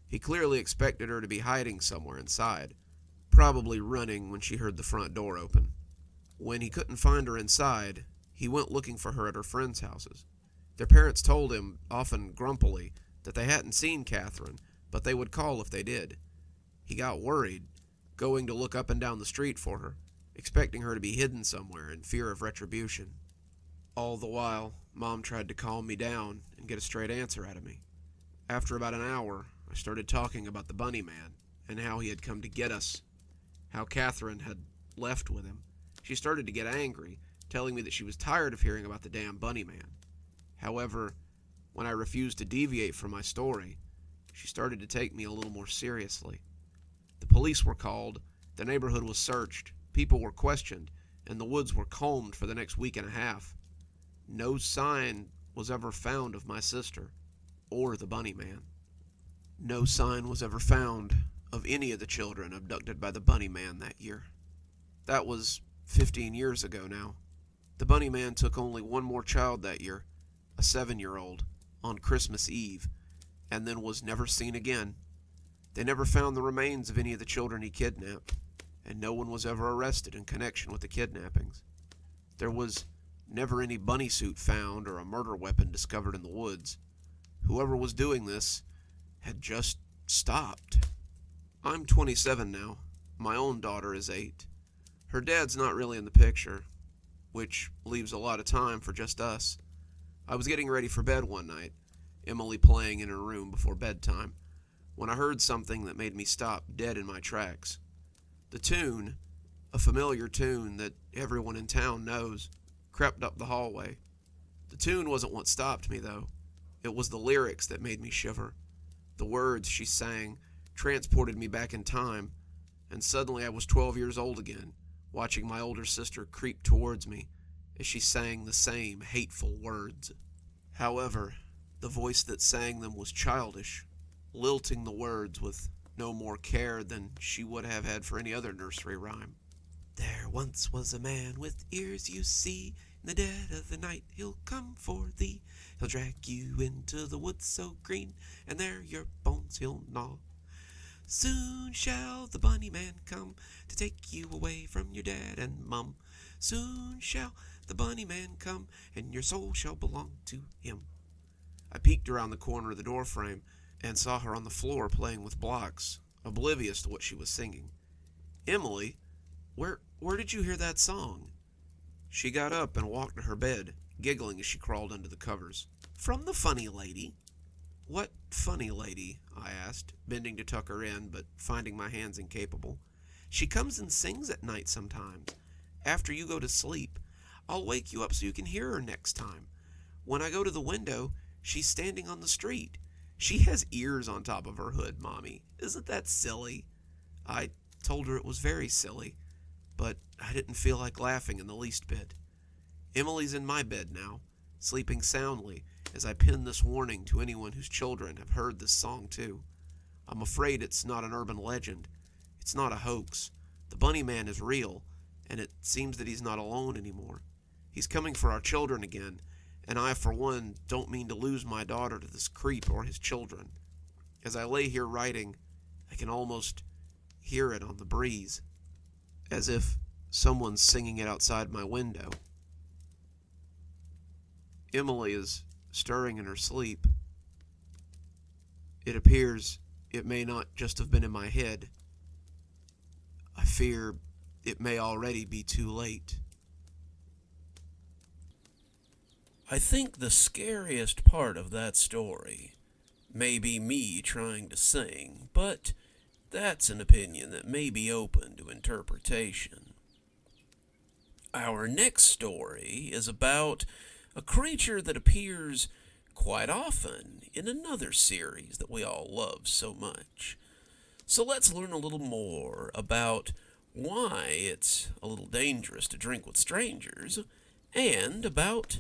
He clearly expected her to be hiding somewhere inside, probably running when she heard the front door open. When he couldn't find her inside, he went looking for her at her friends' houses. Their parents told him, often grumpily, that they hadn't seen Catherine, but they would call if they did. He got worried, going to look up and down the street for her, expecting her to be hidden somewhere in fear of retribution. All the while, Mom tried to calm me down and get a straight answer out of me. After about an hour, I started talking about the Bunny Man and how he had come to get us, how Catherine had left with him. She started to get angry, telling me that she was tired of hearing about the damn Bunny Man. However, when I refused to deviate from my story, she started to take me a little more seriously. The police were called, the neighborhood was searched, people were questioned, and the woods were combed for the next week and a half. No sign was ever found of my sister or the bunny man. No sign was ever found of any of the children abducted by the bunny man that year. That was 15 years ago now. The bunny man took only one more child that year, a 7-year-old, on Christmas Eve, and then was never seen again. They never found the remains of any of the children he kidnapped, and no one was ever arrested in connection with the kidnappings. There was never any bunny suit found or a murder weapon discovered in the woods. Whoever was doing this had just stopped. I'm 27 now. My own daughter is 8. Her dad's not really in the picture, which leaves a lot of time for just us. I was getting ready for bed one night, Emily playing in her room before bedtime, when I heard something that made me stop dead in my tracks. The tune, a familiar tune that everyone in town knows, crept up the hallway. The tune wasn't what stopped me, though. It was the lyrics that made me shiver. The words she sang transported me back in time, and suddenly I was 12 years old again, watching my older sister creep towards me as she sang the same hateful words. However, the voice that sang them was childish, lilting the words with no more care than she would have had for any other nursery rhyme. There once was a man with ears, you see, in the dead of the night he'll come for thee. He'll drag you into the woods so green, and there your bones he'll gnaw. Soon shall the bunny man come to take you away from your dad and mum. Soon shall the bunny man come, and your soul shall belong to him. I peeked around the corner of the doorframe and saw her on the floor playing with blocks, oblivious to what she was singing. Emily, where did you hear that song? She got up and walked to her bed, giggling as she crawled under the covers. From the funny lady. What funny lady? I asked, bending to tuck her in, but finding my hands incapable. She comes and sings at night sometimes. After you go to sleep, I'll wake you up so you can hear her next time. When I go to the window, she's standing on the street. She has ears on top of her hood, Mommy. Isn't that silly? I told her it was very silly, but I didn't feel like laughing in the least bit. Emily's in my bed now, sleeping soundly, as I pin this warning to anyone whose children have heard this song too. I'm afraid it's not an urban legend. It's not a hoax. The bunny man is real, and it seems that he's not alone anymore. He's coming for our children again, and I, for one, don't mean to lose my daughter to this creep or his children. As I lay here writing, I can almost hear it on the breeze, as if someone's singing it outside my window. Emily is stirring in her sleep. It appears it may not just have been in my head. I fear it may already be too late. I think the scariest part of that story may be me trying to sing, but that's an opinion that may be open to interpretation. Our next story is about a creature that appears quite often in another series that we all love so much. So let's learn a little more about why it's a little dangerous to drink with strangers, and about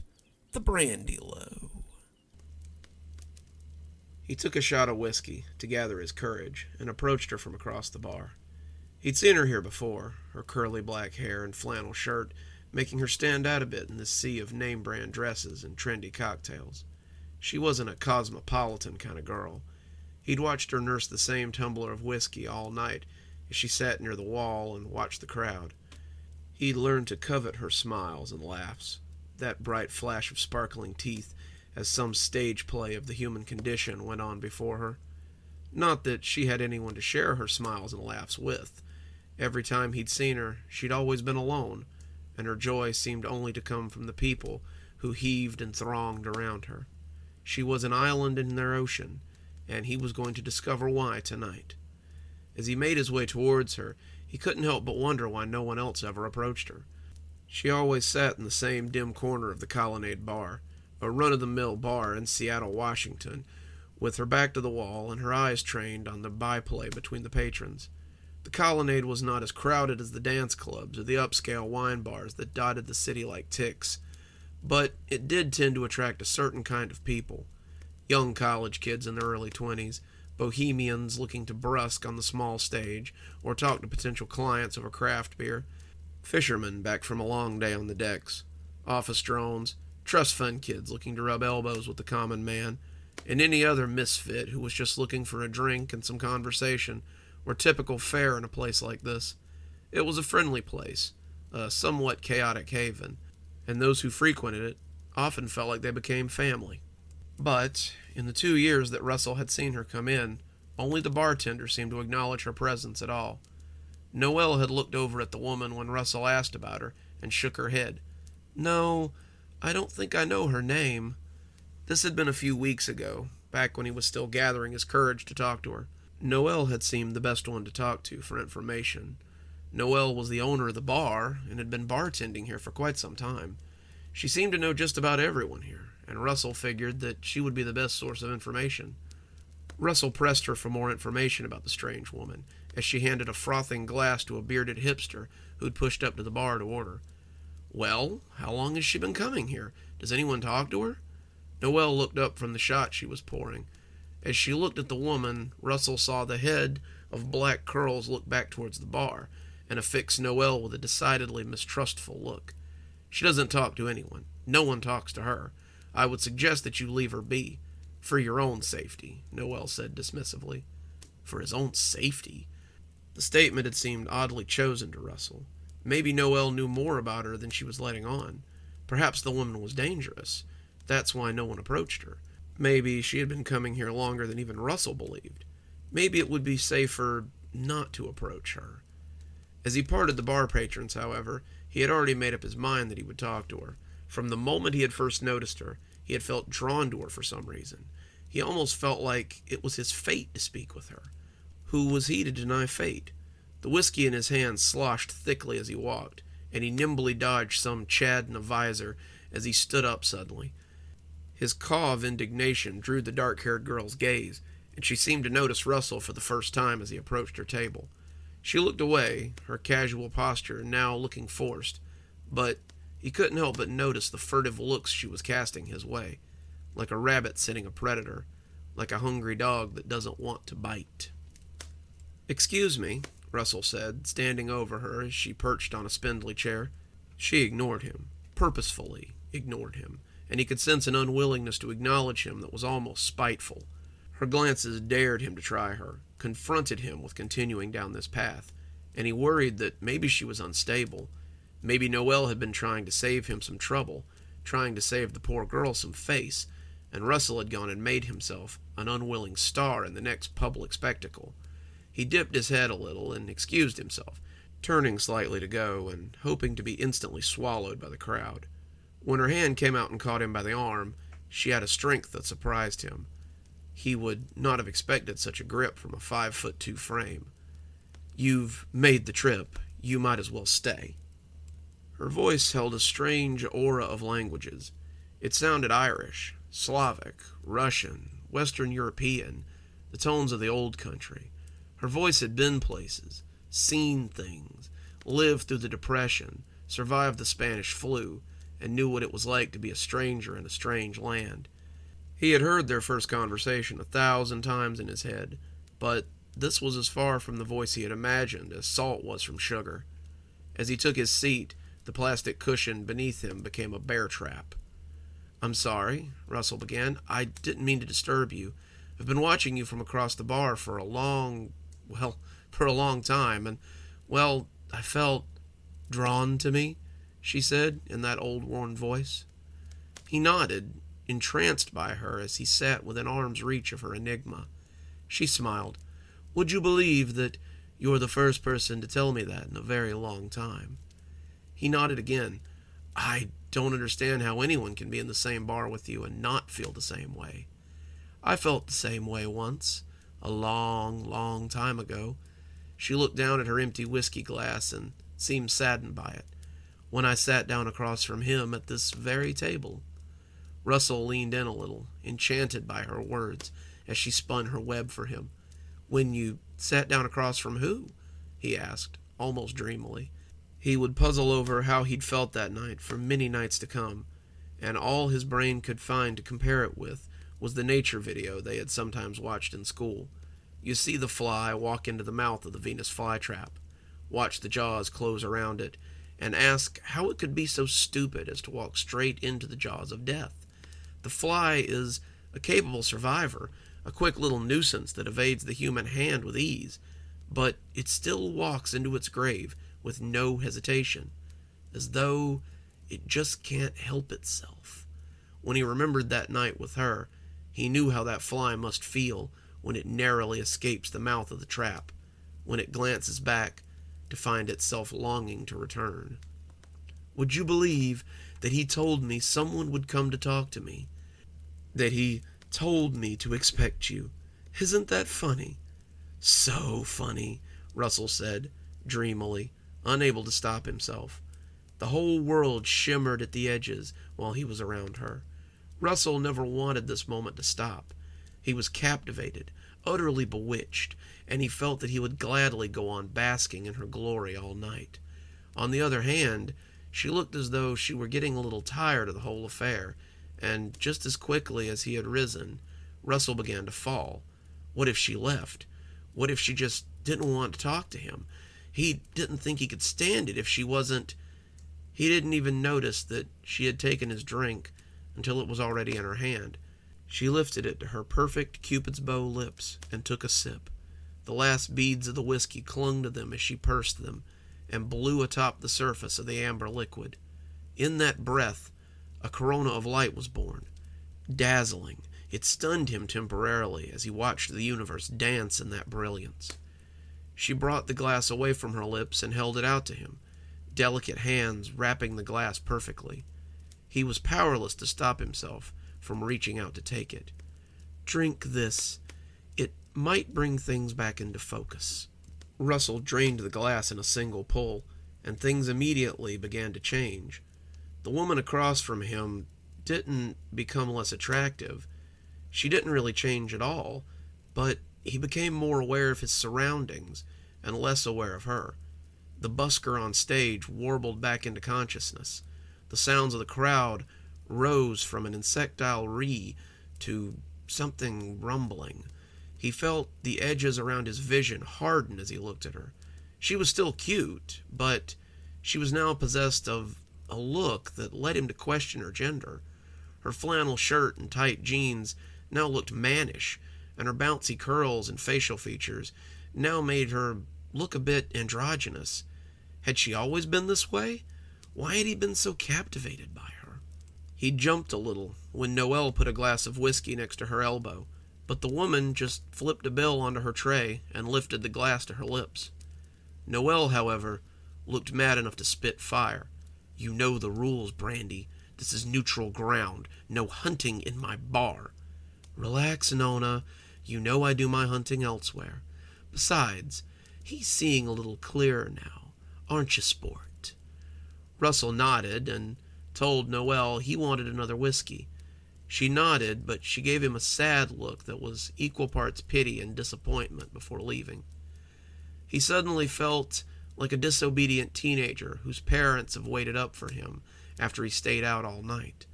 the brandy low. He took a shot of whiskey to gather his courage and approached her from across the bar. He'd seen her here before, her curly black hair and flannel shirt making her stand out a bit in this sea of name-brand dresses and trendy cocktails. She wasn't a cosmopolitan kind of girl. He'd watched her nurse the same tumbler of whiskey all night as she sat near the wall and watched the crowd. He'd learned to covet her smiles and laughs, that bright flash of sparkling teeth as some stage play of the human condition went on before her. Not that she had anyone to share her smiles and laughs with. Every time he'd seen her, she'd always been alone, and her joy seemed only to come from the people who heaved and thronged around her. She was an island in their ocean, and he was going to discover why tonight. As he made his way towards her, he couldn't help but wonder why no one else ever approached her. She always sat in the same dim corner of the Colonnade Bar, a run-of-the-mill bar in Seattle, Washington, with her back to the wall and her eyes trained on the byplay between the patrons. The colonnade was not as crowded as the dance clubs or the upscale wine bars that dotted the city like ticks, but it did tend to attract a certain kind of people. Young college kids in their early 20s, bohemians looking to brusque on the small stage or talk to potential clients over craft beer, fishermen back from a long day on the decks, office drones, trust fund kids looking to rub elbows with the common man, and any other misfit who was just looking for a drink and some conversation were typical fare in a place like this. It was a friendly place, a somewhat chaotic haven, and those who frequented it often felt like they became family. But, in the 2 years that Russell had seen her come in, only the bartender seemed to acknowledge her presence at all. Noelle had looked over at the woman when Russell asked about her, and shook her head. "No, I don't think I know her name." This had been a few weeks ago, back when he was still gathering his courage to talk to her. Noelle had seemed the best one to talk to for information. Noelle was the owner of the bar, and had been bartending here for quite some time. She seemed to know just about everyone here, and Russell figured that she would be the best source of information. Russell pressed her for more information about the strange woman, as she handed a frothing glass to a bearded hipster who'd pushed up to the bar to order. "Well, how long has she been coming here? Does anyone talk to her?" Noelle looked up from the shot she was pouring. As she looked at the woman, Russell saw the head of black curls look back towards the bar, and affix Noelle with a decidedly mistrustful look. "She doesn't talk to anyone. No one talks to her. I would suggest that you leave her be. For your own safety," Noelle said dismissively. For his own safety? The statement had seemed oddly chosen to Russell. Maybe Noelle knew more about her than she was letting on. Perhaps the woman was dangerous. That's why no one approached her. Maybe she had been coming here longer than even Russell believed. Maybe it would be safer not to approach her. As he parted the bar patrons, however, he had already made up his mind that he would talk to her. From the moment he had first noticed her, he had felt drawn to her for some reason. He almost felt like it was his fate to speak with her. Who was he to deny fate? The whiskey in his hand sloshed thickly as he walked, and he nimbly dodged some Chad in a visor as he stood up suddenly. His caw of indignation drew the dark-haired girl's gaze, and she seemed to notice Russell for the first time as he approached her table. She looked away, her casual posture now looking forced, but he couldn't help but notice the furtive looks she was casting his way, like a rabbit sitting a predator, like a hungry dog that doesn't want to bite. "Excuse me," Russell said, standing over her as she perched on a spindly chair. She ignored him, purposefully ignored him, and he could sense an unwillingness to acknowledge him that was almost spiteful. Her glances dared him to try her, confronted him with continuing down this path, and he worried that maybe she was unstable. Maybe Noelle had been trying to save him some trouble, trying to save the poor girl some face, and Russell had gone and made himself an unwilling star in the next public spectacle. He dipped his head a little and excused himself, turning slightly to go and hoping to be instantly swallowed by the crowd. When her hand came out and caught him by the arm, she had a strength that surprised him. He would not have expected such a grip from a 5'2" frame. "You've made the trip. You might as well stay." Her voice held a strange aura of languages. It sounded Irish, Slavic, Russian, Western European, the tones of the old country. Her voice had been places, seen things, lived through the Depression, survived the Spanish flu, and knew what it was like to be a stranger in a strange land. He had heard their first conversation 1,000 times in his head, but this was as far from the voice he had imagined as salt was from sugar. As he took his seat, the plastic cushion beneath him became a bear trap. "I'm sorry," Russell began. "I didn't mean to disturb you. I've been watching you from across the bar for a long time, and, I felt drawn to me," she said in that old worn voice. He nodded, entranced by her as he sat within arm's reach of her enigma. She smiled. "Would you believe that you're the first person to tell me that in a very long time?" He nodded again. "I don't understand how anyone can be in the same bar with you and not feel the same way. I felt the same way once, a long, long time ago." She looked down at her empty whiskey glass and seemed saddened by it. "When I sat down across from him at this very table." Russell leaned in a little, enchanted by her words, as she spun her web for him. "When you sat down across from who?" he asked, almost dreamily. He would puzzle over how he'd felt that night for many nights to come, and all his brain could find to compare it with was the nature video they had sometimes watched in school. You see the fly walk into the mouth of the Venus flytrap, watch the jaws close around it, and ask how it could be so stupid as to walk straight into the jaws of death. The fly is a capable survivor, a quick little nuisance that evades the human hand with ease, but it still walks into its grave with no hesitation, as though it just can't help itself. When he remembered that night with her, he knew how that fly must feel when it narrowly escapes the mouth of the trap, when it glances back to find itself longing to return. "Would you believe that he told me someone would come to talk to me? That he told me to expect you? Isn't that funny?" "So funny," Russell said, dreamily, unable to stop himself. The whole world shimmered at the edges while he was around her. Russell never wanted this moment to stop. He was captivated, utterly bewitched, and he felt that he would gladly go on basking in her glory all night. On the other hand, she looked as though she were getting a little tired of the whole affair, and just as quickly as he had risen, Russell began to fall. What if she left? What if she just didn't want to talk to him? He didn't think he could stand it if she wasn't... He didn't even notice that she had taken his drink until it was already in her hand. She lifted it to her perfect Cupid's bow lips and took a sip. The last beads of the whiskey clung to them as she pursed them and blew atop the surface of the amber liquid. In that breath, a corona of light was born. Dazzling, it stunned him temporarily as he watched the universe dance in that brilliance. She brought the glass away from her lips and held it out to him, delicate hands wrapping the glass perfectly. He was powerless to stop himself from reaching out to take it. "Drink this. It might bring things back into focus." Russell drained the glass in a single pull, and things immediately began to change. The woman across from him didn't become less attractive. She didn't really change at all, but he became more aware of his surroundings and less aware of her. The busker on stage warbled back into consciousness. The sounds of the crowd rose from an insectile ree to something rumbling. He felt the edges around his vision harden as he looked at her. She was still cute, but she was now possessed of a look that led him to question her gender. Her flannel shirt and tight jeans now looked mannish, and her bouncy curls and facial features now made her look a bit androgynous. Had she always been this way? Why had he been so captivated by her? He jumped a little when Noelle put a glass of whiskey next to her elbow, but the woman just flipped a bill onto her tray and lifted the glass to her lips. Noelle, however, looked mad enough to spit fire. "You know the rules, Brandy. This is neutral ground. No hunting in my bar." "Relax, Nona. You know I do my hunting elsewhere. Besides, he's seeing a little clearer now. Aren't you, sport?" Russell nodded and told Noelle he wanted another whiskey. She nodded, but she gave him a sad look that was equal parts pity and disappointment before leaving. He suddenly felt like a disobedient teenager whose parents have waited up for him after he stayed out all night.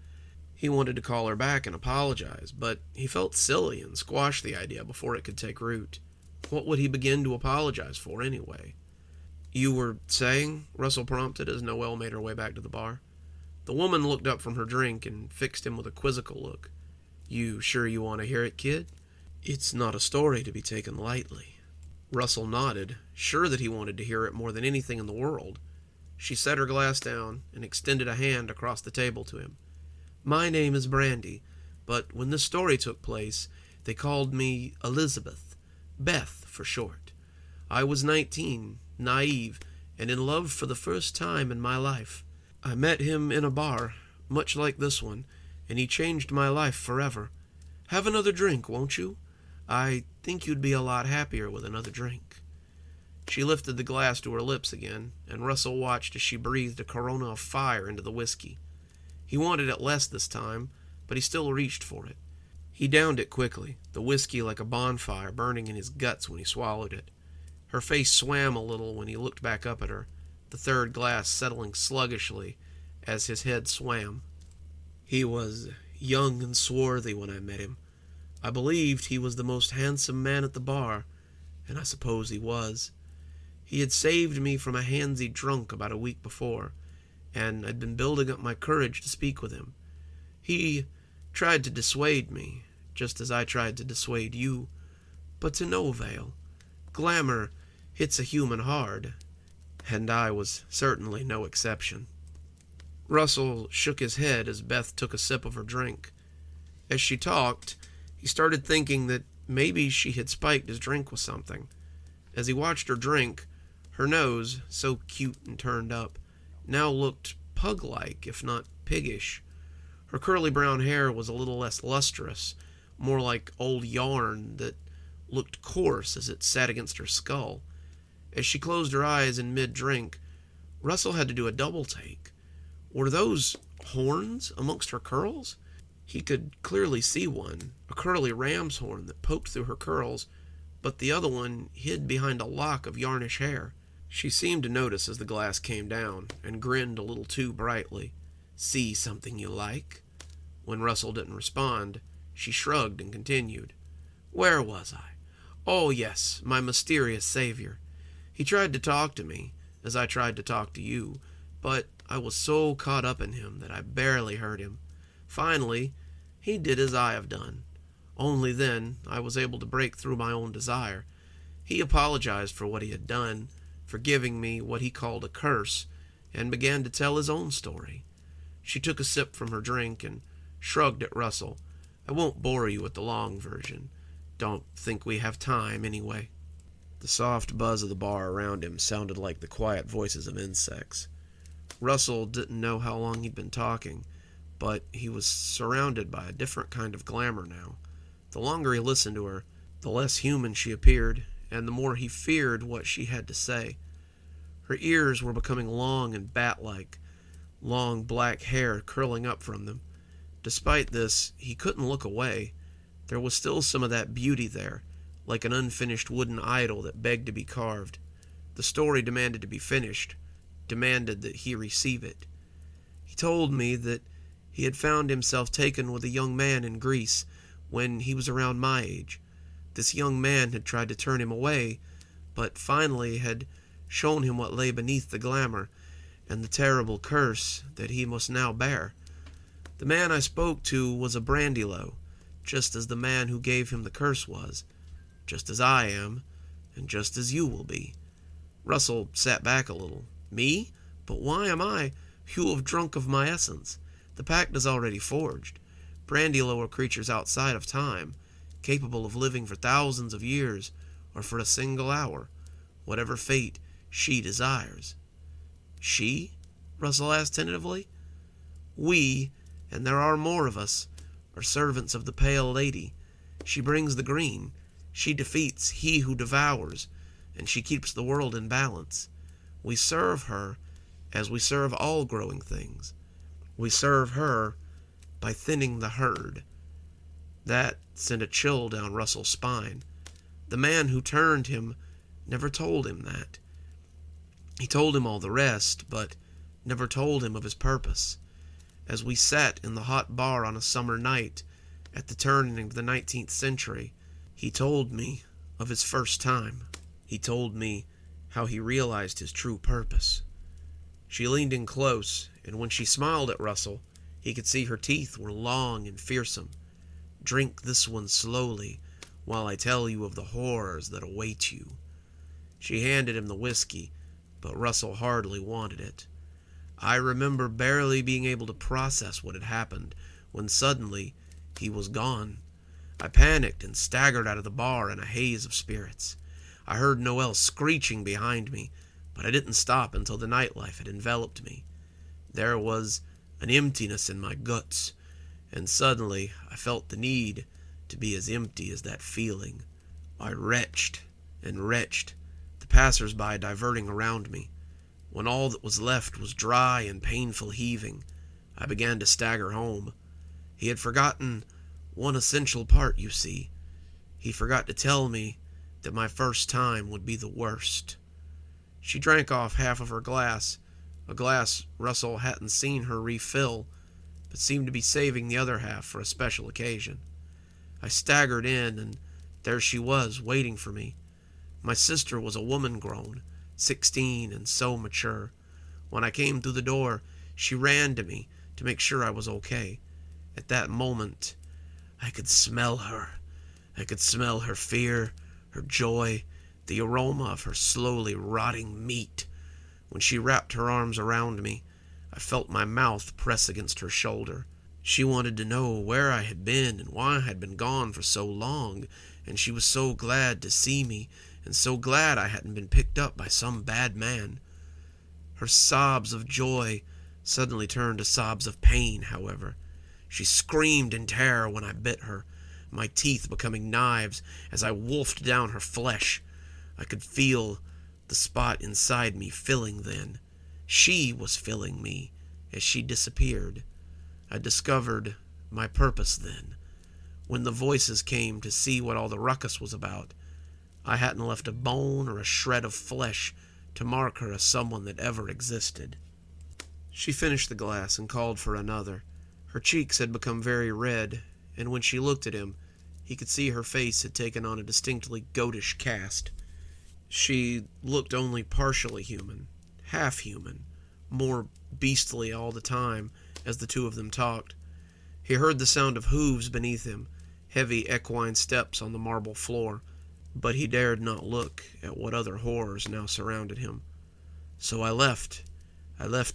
He wanted to call her back and apologize, but he felt silly and squashed the idea before it could take root. What would he begin to apologize for anyway? "You were saying?" Russell prompted as Noelle made her way back to the bar. The woman looked up from her drink and fixed him with a quizzical look. "You sure you want to hear it, kid? It's not a story to be taken lightly." Russell nodded, sure that he wanted to hear it more than anything in the world. She set her glass down and extended a hand across the table to him. "My name is Brandy, but when this story took place, they called me Elizabeth, Beth for short. I was 19, naive, and in love for the first time in my life. I met him in a bar, much like this one, and he changed my life forever. Have another drink, won't you? I think you'd be a lot happier with another drink." She lifted the glass to her lips again, and Russell watched as she breathed a corona of fire into the whiskey. He wanted it less this time, but he still reached for it. He downed it quickly, the whiskey like a bonfire burning in his guts when he swallowed it. Her face swam a little when he looked back up at her, the third glass settling sluggishly as his head swam. He was young and swarthy when I met him. I believed he was the most handsome man at the bar, and I suppose he was. He had saved me from a handsy drunk about a week before, and I'd been building up my courage to speak with him. He tried to dissuade me, just as I tried to dissuade you, but to no avail. Glamour hits a human hard, and I was certainly no exception. Russell shook his head as Beth took a sip of her drink. As she talked, he started thinking that maybe she had spiked his drink with something. As he watched her drink, her nose, so cute and turned up, now looked pug-like, if not piggish. Her curly brown hair was a little less lustrous, more like old yarn that looked coarse as it sat against her skull. As she closed her eyes in mid-drink, Russell had to do a double-take. Were those horns amongst her curls? He could clearly see one, a curly ram's horn that poked through her curls, but the other one hid behind a lock of yarnish hair. She seemed to notice as the glass came down, and grinned a little too brightly. "See something you like?" When Russell didn't respond, she shrugged and continued. "Where was I? Oh, yes, my mysterious savior. He tried to talk to me, as I tried to talk to you, but I was so caught up in him that I barely heard him. Finally, he did as I have done. Only then I was able to break through my own desire. He apologized for what he had done, for giving me what he called a curse, and began to tell his own story." She took a sip from her drink and shrugged at Russell. "I won't bore you with the long version. Don't think we have time, anyway." The soft buzz of the bar around him sounded like the quiet voices of insects. Russell didn't know how long he'd been talking, but he was surrounded by a different kind of glamour now. The longer he listened to her, the less human she appeared, and the more he feared what she had to say. Her ears were becoming long and bat-like, long black hair curling up from them. Despite this, he couldn't look away. There was still some of that beauty there, like an unfinished wooden idol that begged to be carved. The story demanded to be finished, demanded that he receive it. He told me that he had found himself taken with a young man in Greece when he was around my age. This young man had tried to turn him away, but finally had shown him what lay beneath the glamour and the terrible curse that he must now bear. The man I spoke to was a brandy-low, just as the man who gave him the curse was, just as I am, and just as you will be. Russell sat back a little. Me? But why am I who have drunk of my essence? The pact is already forged. Brandy-low are creatures outside of time, capable of living for thousands of years, or for a single hour, whatever fate she desires. She? Russell asked tentatively. We, and there are more of us, are servants of the Pale Lady. She brings the green. She defeats he who devours, and she keeps the world in balance. We serve her as we serve all growing things. We serve her by thinning the herd. That sent a chill down Russell's spine. The man who turned him never told him that. He told him all the rest, but never told him of his purpose. As we sat in the hot bar on a summer night at the turning of the 19th century, he told me of his first time. He told me how he realized his true purpose. She leaned in close, and when she smiled at Russell, he could see her teeth were long and fearsome. Drink this one slowly, while I tell you of the horrors that await you. She handed him the whiskey, but Russell hardly wanted it. I remember barely being able to process what had happened, when suddenly he was gone. I panicked and staggered out of the bar in a haze of spirits. I heard Noelle screeching behind me, but I didn't stop until the nightlife had enveloped me. There was an emptiness in my guts, and suddenly I felt the need to be as empty as that feeling. I retched and retched, the passers-by diverting around me. When all that was left was dry and painful heaving, I began to stagger home. He had forgotten one essential part, you see. He forgot to tell me that my first time would be the worst." She drank off half of her glass, a glass Russell hadn't seen her refill, but seemed to be saving the other half for a special occasion. I staggered in, and there she was, waiting for me. My sister was a woman grown, 16 and so mature. When I came through the door, she ran to me to make sure I was okay. At that moment, I could smell her. I could smell her fear, her joy, the aroma of her slowly rotting meat. When she wrapped her arms around me, I felt my mouth press against her shoulder. She wanted to know where I had been and why I had been gone for so long, and she was so glad to see me, and so glad I hadn't been picked up by some bad man. Her sobs of joy suddenly turned to sobs of pain, however. She screamed in terror when I bit her, my teeth becoming knives as I wolfed down her flesh. I could feel the spot inside me filling then. She was filling me as she disappeared. I discovered my purpose then. When the voices came to see what all the ruckus was about, I hadn't left a bone or a shred of flesh to mark her as someone that ever existed. She finished the glass and called for another. Her cheeks had become very red, and when she looked at him, he could see her face had taken on a distinctly goatish cast. She looked only partially human, half human, more beastly all the time as the two of them talked. He heard the sound of hooves beneath him, heavy equine steps on the marble floor, but he dared not look at what other horrors now surrounded him. So I left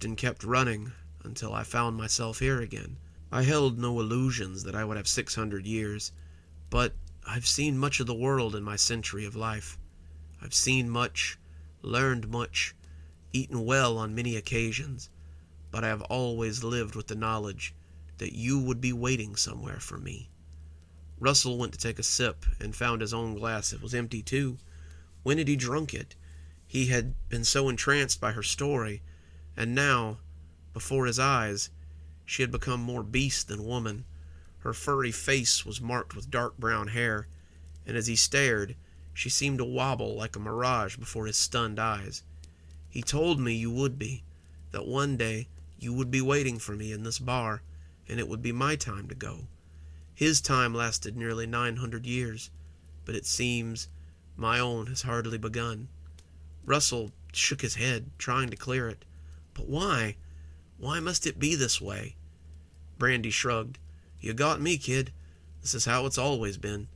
and kept running until I found myself here again. I held no illusions that I would have 600 years, but I've seen much of the world in my century of life. I've seen much, learned much, eaten well on many occasions, but I have always lived with the knowledge that you would be waiting somewhere for me. Russell went to take a sip and found his own glass. It was empty too. When had he drunk it? He had been so entranced by her story, and now, before his eyes, she had become more beast than woman. Her furry face was marked with dark brown hair, and as he stared, she seemed to wobble like a mirage before his stunned eyes. He told me you would be, that one day you would be waiting for me in this bar, and it would be my time to go. His time lasted nearly 900 years, but it seems my own has hardly begun. Russell shook his head, trying to clear it. But why? Why must it be this way? Brandy shrugged. You got me, kid. This is how it's always been.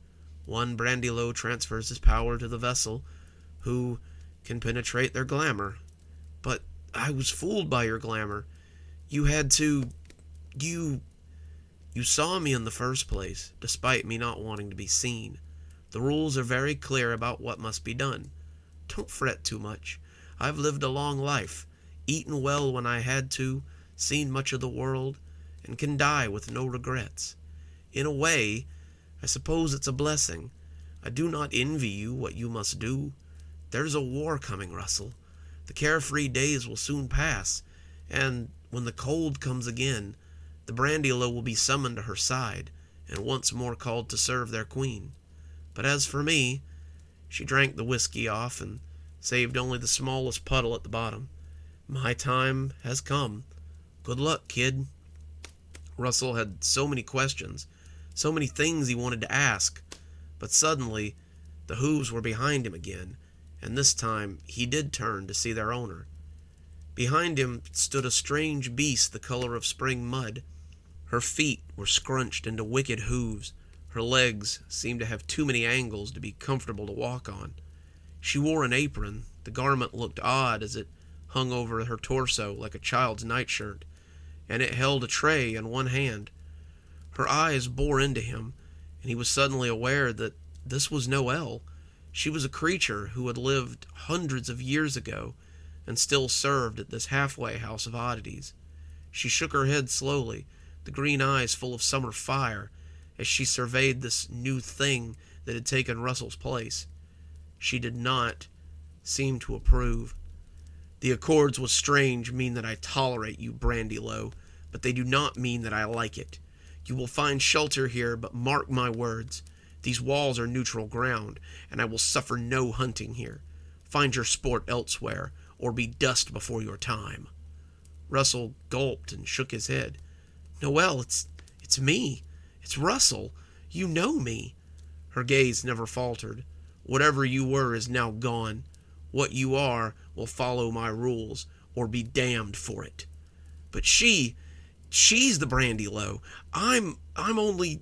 One brandy-low transfers his power to the vessel, who can penetrate their glamour. But I was fooled by your glamour. You had to... You saw me in the first place, despite me not wanting to be seen. The rules are very clear about what must be done. Don't fret too much. I've lived a long life, eaten well when I had to, seen much of the world, and can die with no regrets. In a way, I suppose it's a blessing. I do not envy you what you must do. There's a war coming, Russell. The carefree days will soon pass, and when the cold comes again, the Brandy-Low will be summoned to her side, and once more called to serve their queen. But as for me, she drank the whiskey off and saved only the smallest puddle at the bottom. My time has come. Good luck, kid. Russell had so many questions, so many things he wanted to ask, but suddenly the hooves were behind him again, and this time he did turn to see their owner. Behind him stood a strange beast the color of spring mud. Her feet were scrunched into wicked hooves. Her legs seemed to have too many angles to be comfortable to walk on. She wore an apron. The garment looked odd as it hung over her torso like a child's nightshirt, and it held a tray in one hand. Her eyes bore into him, and he was suddenly aware that this was Noelle. She was a creature who had lived hundreds of years ago and still served at this halfway house of oddities. She shook her head slowly, the green eyes full of summer fire, as she surveyed this new thing that had taken Russell's place. She did not seem to approve. The accords with strange mean that I tolerate you, Brandy-Low, but they do not mean that I like it. You will find shelter here, but mark my words. These walls are neutral ground, and I will suffer no hunting here. Find your sport elsewhere, or be dust before your time." Russell gulped and shook his head. "Noelle, it's me. It's Russell. You know me." Her gaze never faltered. "Whatever you were is now gone. What you are will follow my rules, or be damned for it." "But she's the Brandy Low. I'm only..."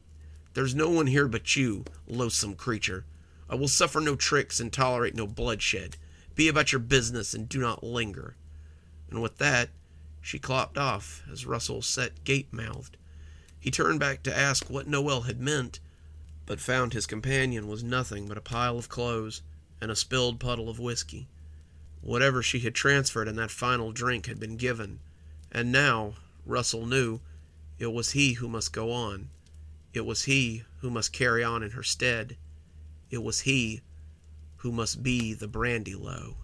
"There's no one here but you, loathsome creature. I will suffer no tricks and tolerate no bloodshed. Be about your business and do not linger." And with that, she clopped off as Russell sat gape-mouthed. He turned back to ask what Noelle had meant, but found his companion was nothing but a pile of clothes and a spilled puddle of whiskey. Whatever she had transferred in that final drink had been given, and now, Russell knew, it was he who must go on. It was he who must carry on in her stead. It was he who must be the Brandy Low.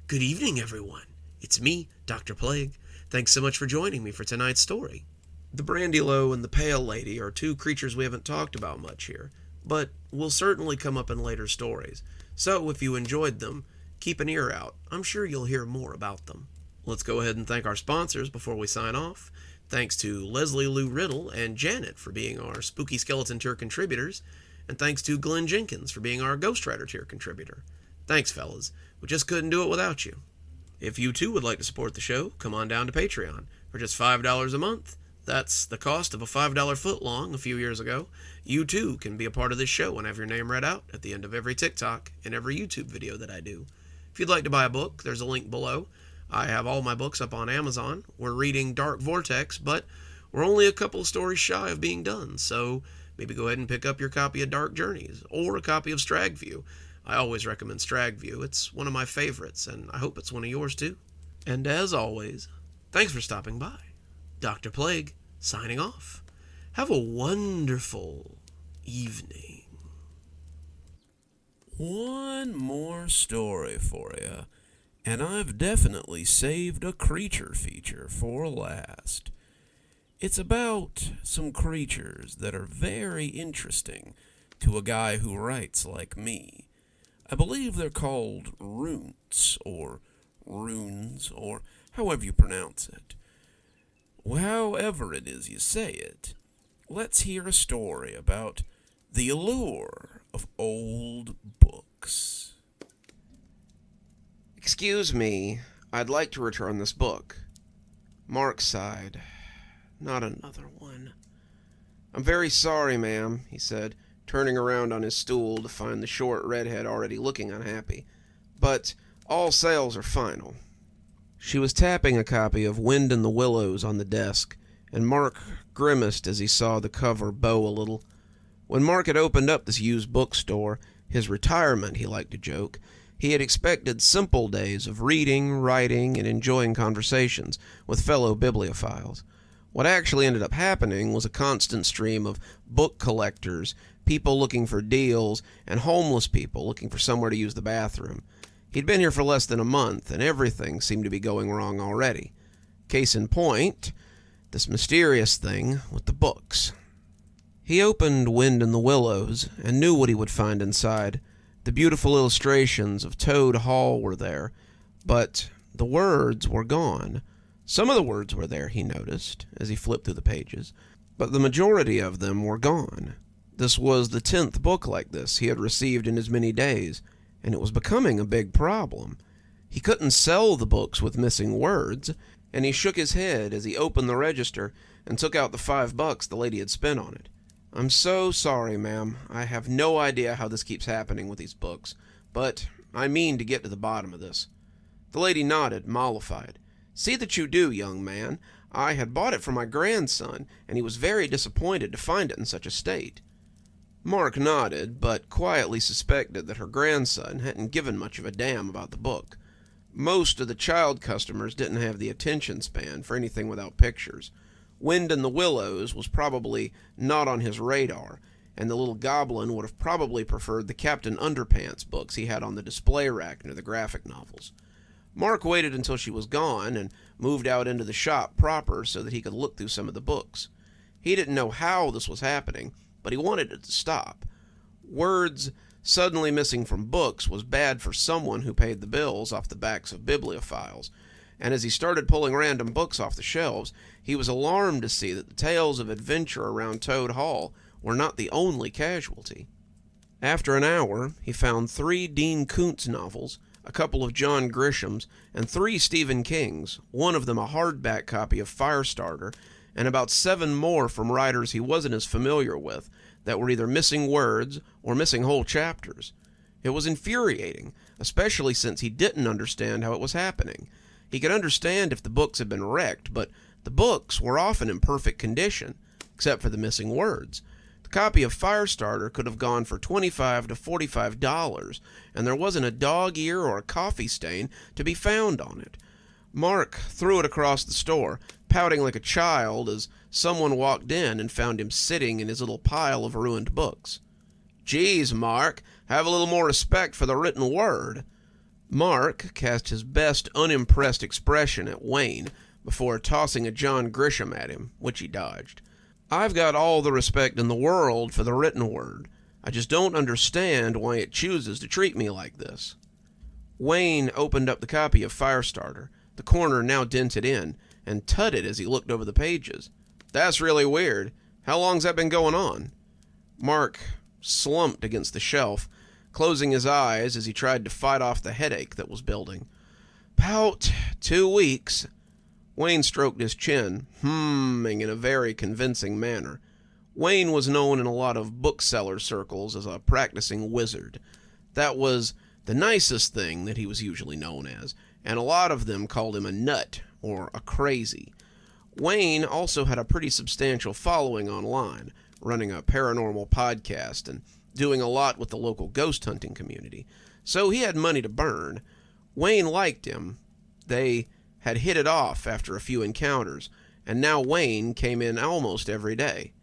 Good evening, everyone. It's me, Dr. Plague. Thanks so much for joining me for tonight's story. The Brandy Low and the Pale Lady are two creatures we haven't talked about much here, but will certainly come up in later stories. So if you enjoyed them, keep an ear out. I'm sure you'll hear more about them. Let's go ahead and thank our sponsors before we sign off. Thanks to Leslie Lou Riddle and Janet for being our Spooky Skeleton tier contributors, and thanks to Glenn Jenkins for being our Ghost Rider tier contributor. Thanks, fellas. We just couldn't do it without you. If you too would like to support the show, come on down to Patreon. For just $5 a month, that's the cost of a $5 footlong a few years ago, you too can be a part of this show and have your name read out at the end of every TikTok and every YouTube video that I do. If you'd like to buy a book, there's a link below. I have all my books up on Amazon. We're reading Dark Vortex, but we're only a couple stories shy of being done, so maybe go ahead and pick up your copy of Dark Journeys or a copy of Stragview. I always recommend Stragview. It's one of my favorites, and I hope it's one of yours too. And as always, thanks for stopping by. Dr. Plague, signing off. Have a wonderful evening. One more story for you, and I've definitely saved a creature feature for last. It's about some creatures that are very interesting to a guy who writes like me. I believe they're called runes, or however you pronounce it. However it is you say it, let's hear a story about the allure of old books. "Excuse me, I'd like to return this book." Mark sighed. "Not another one." "I'm very sorry, ma'am," he said, turning around on his stool to find the short redhead already looking unhappy. "But all sales are final." She was tapping a copy of Wind in the Willows on the desk, and Mark grimaced as he saw the cover bow a little. When Mark had opened up this used bookstore, his retirement, he liked to joke, he had expected simple days of reading, writing, and enjoying conversations with fellow bibliophiles. What actually ended up happening was a constant stream of book collectors, people looking for deals, and homeless people looking for somewhere to use the bathroom. He'd been here for less than a month, and everything seemed to be going wrong already. Case in point, this mysterious thing with the books. He opened Wind in the Willows and knew what he would find inside. The beautiful illustrations of Toad Hall were there, but the words were gone. Some of the words were there, he noticed, as he flipped through the pages, but the majority of them were gone. This was the 10th book like this he had received in as many days, and it was becoming a big problem. He couldn't sell the books with missing words, and he shook his head as he opened the register and took out the $5 the lady had spent on it. "I'm so sorry, ma'am. I have no idea how this keeps happening with these books, but I mean to get to the bottom of this." The lady nodded, mollified. "See that you do, young man. I had bought it for my grandson, and he was very disappointed to find it in such a state." Mark nodded, but quietly suspected that her grandson hadn't given much of a damn about the book. Most of the child customers didn't have the attention span for anything without pictures. Wind in the Willows was probably not on his radar, and the little goblin would have probably preferred the Captain Underpants books he had on the display rack near the graphic novels. Mark waited until she was gone and moved out into the shop proper so that he could look through some of the books. He didn't know how this was happening, but he wanted it to stop. Words suddenly missing from books was bad for someone who paid the bills off the backs of bibliophiles, and as he started pulling random books off the shelves, he was alarmed to see that the tales of adventure around Toad Hall were not the only casualty. After an hour, he found 3 Dean Koontz novels, a couple of John Grisham's, and 3 Stephen King's, one of them a hardback copy of Firestarter, and about 7 more from writers he wasn't as familiar with that were either missing words or missing whole chapters. It was infuriating, especially since he didn't understand how it was happening. He could understand if the books had been wrecked, but the books were often in perfect condition, except for the missing words. The copy of Firestarter could have gone for $25 to $45, and there wasn't a dog ear or a coffee stain to be found on it. Mark threw it across the store, pouting like a child as someone walked in and found him sitting in his little pile of ruined books. "Geez, Mark, have a little more respect for the written word." Mark cast his best unimpressed expression at Wayne before tossing a John Grisham at him, which he dodged. "I've got all the respect in the world for the written word. I just don't understand why it chooses to treat me like this." Wayne opened up the copy of Firestarter, the corner now dented in, and tutted as he looked over the pages. "That's really weird. How long's that been going on?" Mark slumped against the shelf, closing his eyes as he tried to fight off the headache that was building. "'Bout 2 weeks. Wayne stroked his chin, humming in a very convincing manner. Wayne was known in a lot of bookseller circles as a practicing wizard. That was the nicest thing that he was usually known as, and a lot of them called him a nut or a crazy. Wayne also had a pretty substantial following online, running a paranormal podcast and doing a lot with the local ghost hunting community, so he had money to burn. Wayne liked him. They had hit it off after a few encounters, and now Wayne came in almost every day.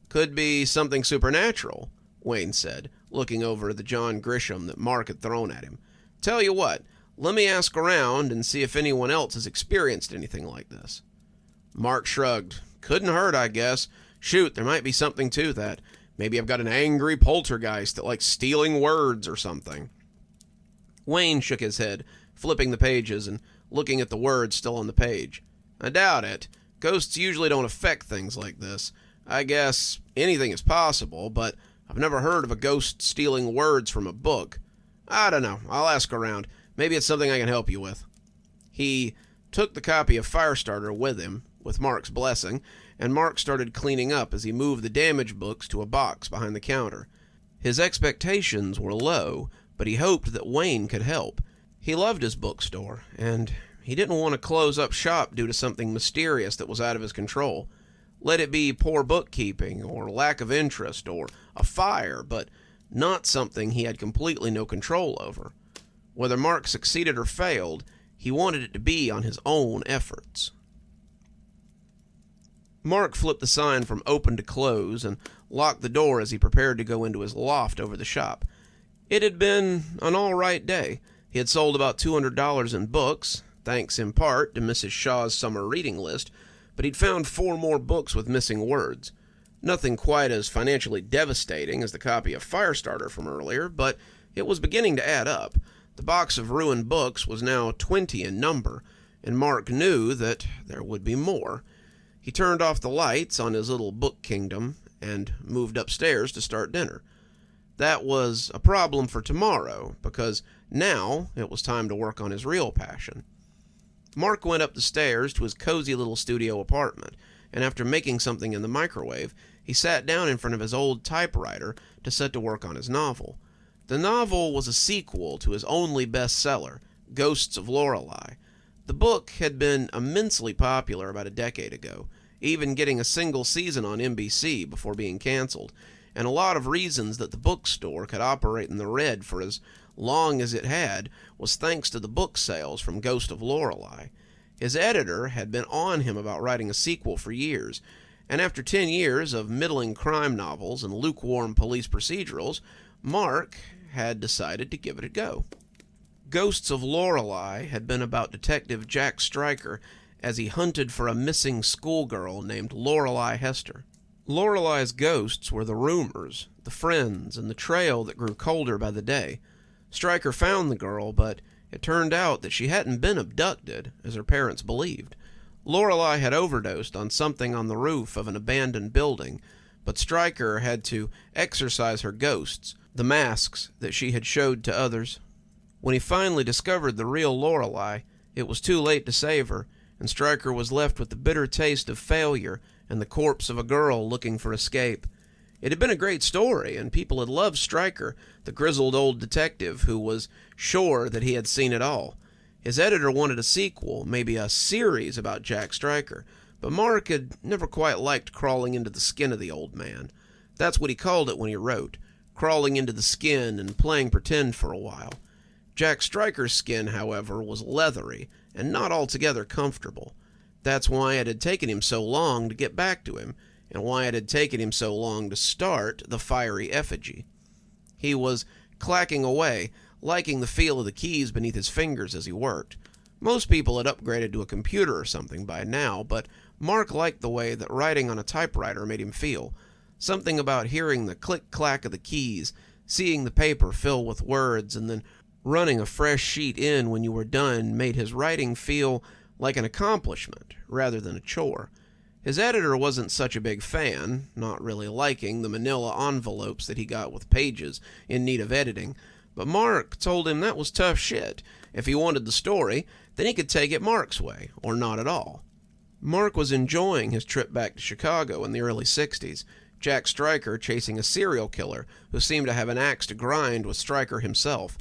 "Could be something supernatural," Wayne said, looking over the John Grisham that Mark had thrown at him. "Tell you what, let me ask around and see if anyone else has experienced anything like this." Mark shrugged. "Couldn't hurt, I guess. Shoot, there might be something to that. Maybe I've got an angry poltergeist that likes stealing words or something." Wayne shook his head, flipping the pages and looking at the words still on the page. "I doubt it. Ghosts usually don't affect things like this. I guess anything is possible, but I've never heard of a ghost stealing words from a book. I don't know. I'll ask around. Maybe it's something I can help you with." He took the copy of Firestarter with him, with Mark's blessing, and Mark started cleaning up as he moved the damaged books to a box behind the counter. His expectations were low, but he hoped that Wayne could help. He loved his bookstore, and he didn't want to close up shop due to something mysterious that was out of his control. Let it be poor bookkeeping, or lack of interest, or a fire, but not something he had completely no control over. Whether Mark succeeded or failed, he wanted it to be on his own efforts. Mark flipped the sign from open to close and locked the door as he prepared to go into his loft over the shop. It had been an all-right day. He had sold about $200 in books, thanks in part to Mrs. Shaw's summer reading list, but he'd found 4 more books with missing words. Nothing quite as financially devastating as the copy of Firestarter from earlier, but it was beginning to add up. The box of ruined books was now 20 in number, and Mark knew that there would be more. He turned off the lights on his little book kingdom and moved upstairs to start dinner. That was a problem for tomorrow, because now it was time to work on his real passion. Mark went up the stairs to his cozy little studio apartment, and after making something in the microwave, he sat down in front of his old typewriter to set to work on his novel. The novel was a sequel to his only bestseller, Ghosts of Lorelei. The book had been immensely popular about a decade ago, even getting a single season on NBC before being canceled, and a lot of reasons that the bookstore could operate in the red for as long as it had was thanks to the book sales from Ghost of Lorelei. His editor had been on him about writing a sequel for years, and after 10 years of middling crime novels and lukewarm police procedurals, Mark had decided to give it a go. Ghosts of Lorelei had been about Detective Jack Stryker as he hunted for a missing schoolgirl named Lorelei Hester. Lorelei's ghosts were the rumors, the friends, and the trail that grew colder by the day. Stryker found the girl, but it turned out that she hadn't been abducted, as her parents believed. Lorelei had overdosed on something on the roof of an abandoned building, but Stryker had to exorcise her ghosts, the masks that she had showed to others. When he finally discovered the real Lorelei, it was too late to save her, and Stryker was left with the bitter taste of failure and the corpse of a girl looking for escape. It had been a great story, and people had loved Stryker, the grizzled old detective who was sure that he had seen it all. His editor wanted a sequel, maybe a series about Jack Stryker, but Mark had never quite liked crawling into the skin of the old man. That's what he called it when he wrote, crawling into the skin and playing pretend for a while. Jack Stryker's skin, however, was leathery and not altogether comfortable. That's why it had taken him so long to get back to him, and why it had taken him so long to start the fiery effigy. He was clacking away, liking the feel of the keys beneath his fingers as he worked. Most people had upgraded to a computer or something by now, but Mark liked the way that writing on a typewriter made him feel. Something about hearing the click-clack of the keys, seeing the paper fill with words, and then running a fresh sheet in when you were done made his writing feel like an accomplishment rather than a chore. His editor wasn't such a big fan, not really liking the manila envelopes that he got with pages in need of editing, but Mark told him that was tough shit. If he wanted the story, then he could take it Mark's way, or not at all. Mark was enjoying his trip back to Chicago in the early 60s, Jack Stryker chasing a serial killer who seemed to have an axe to grind with Stryker himself.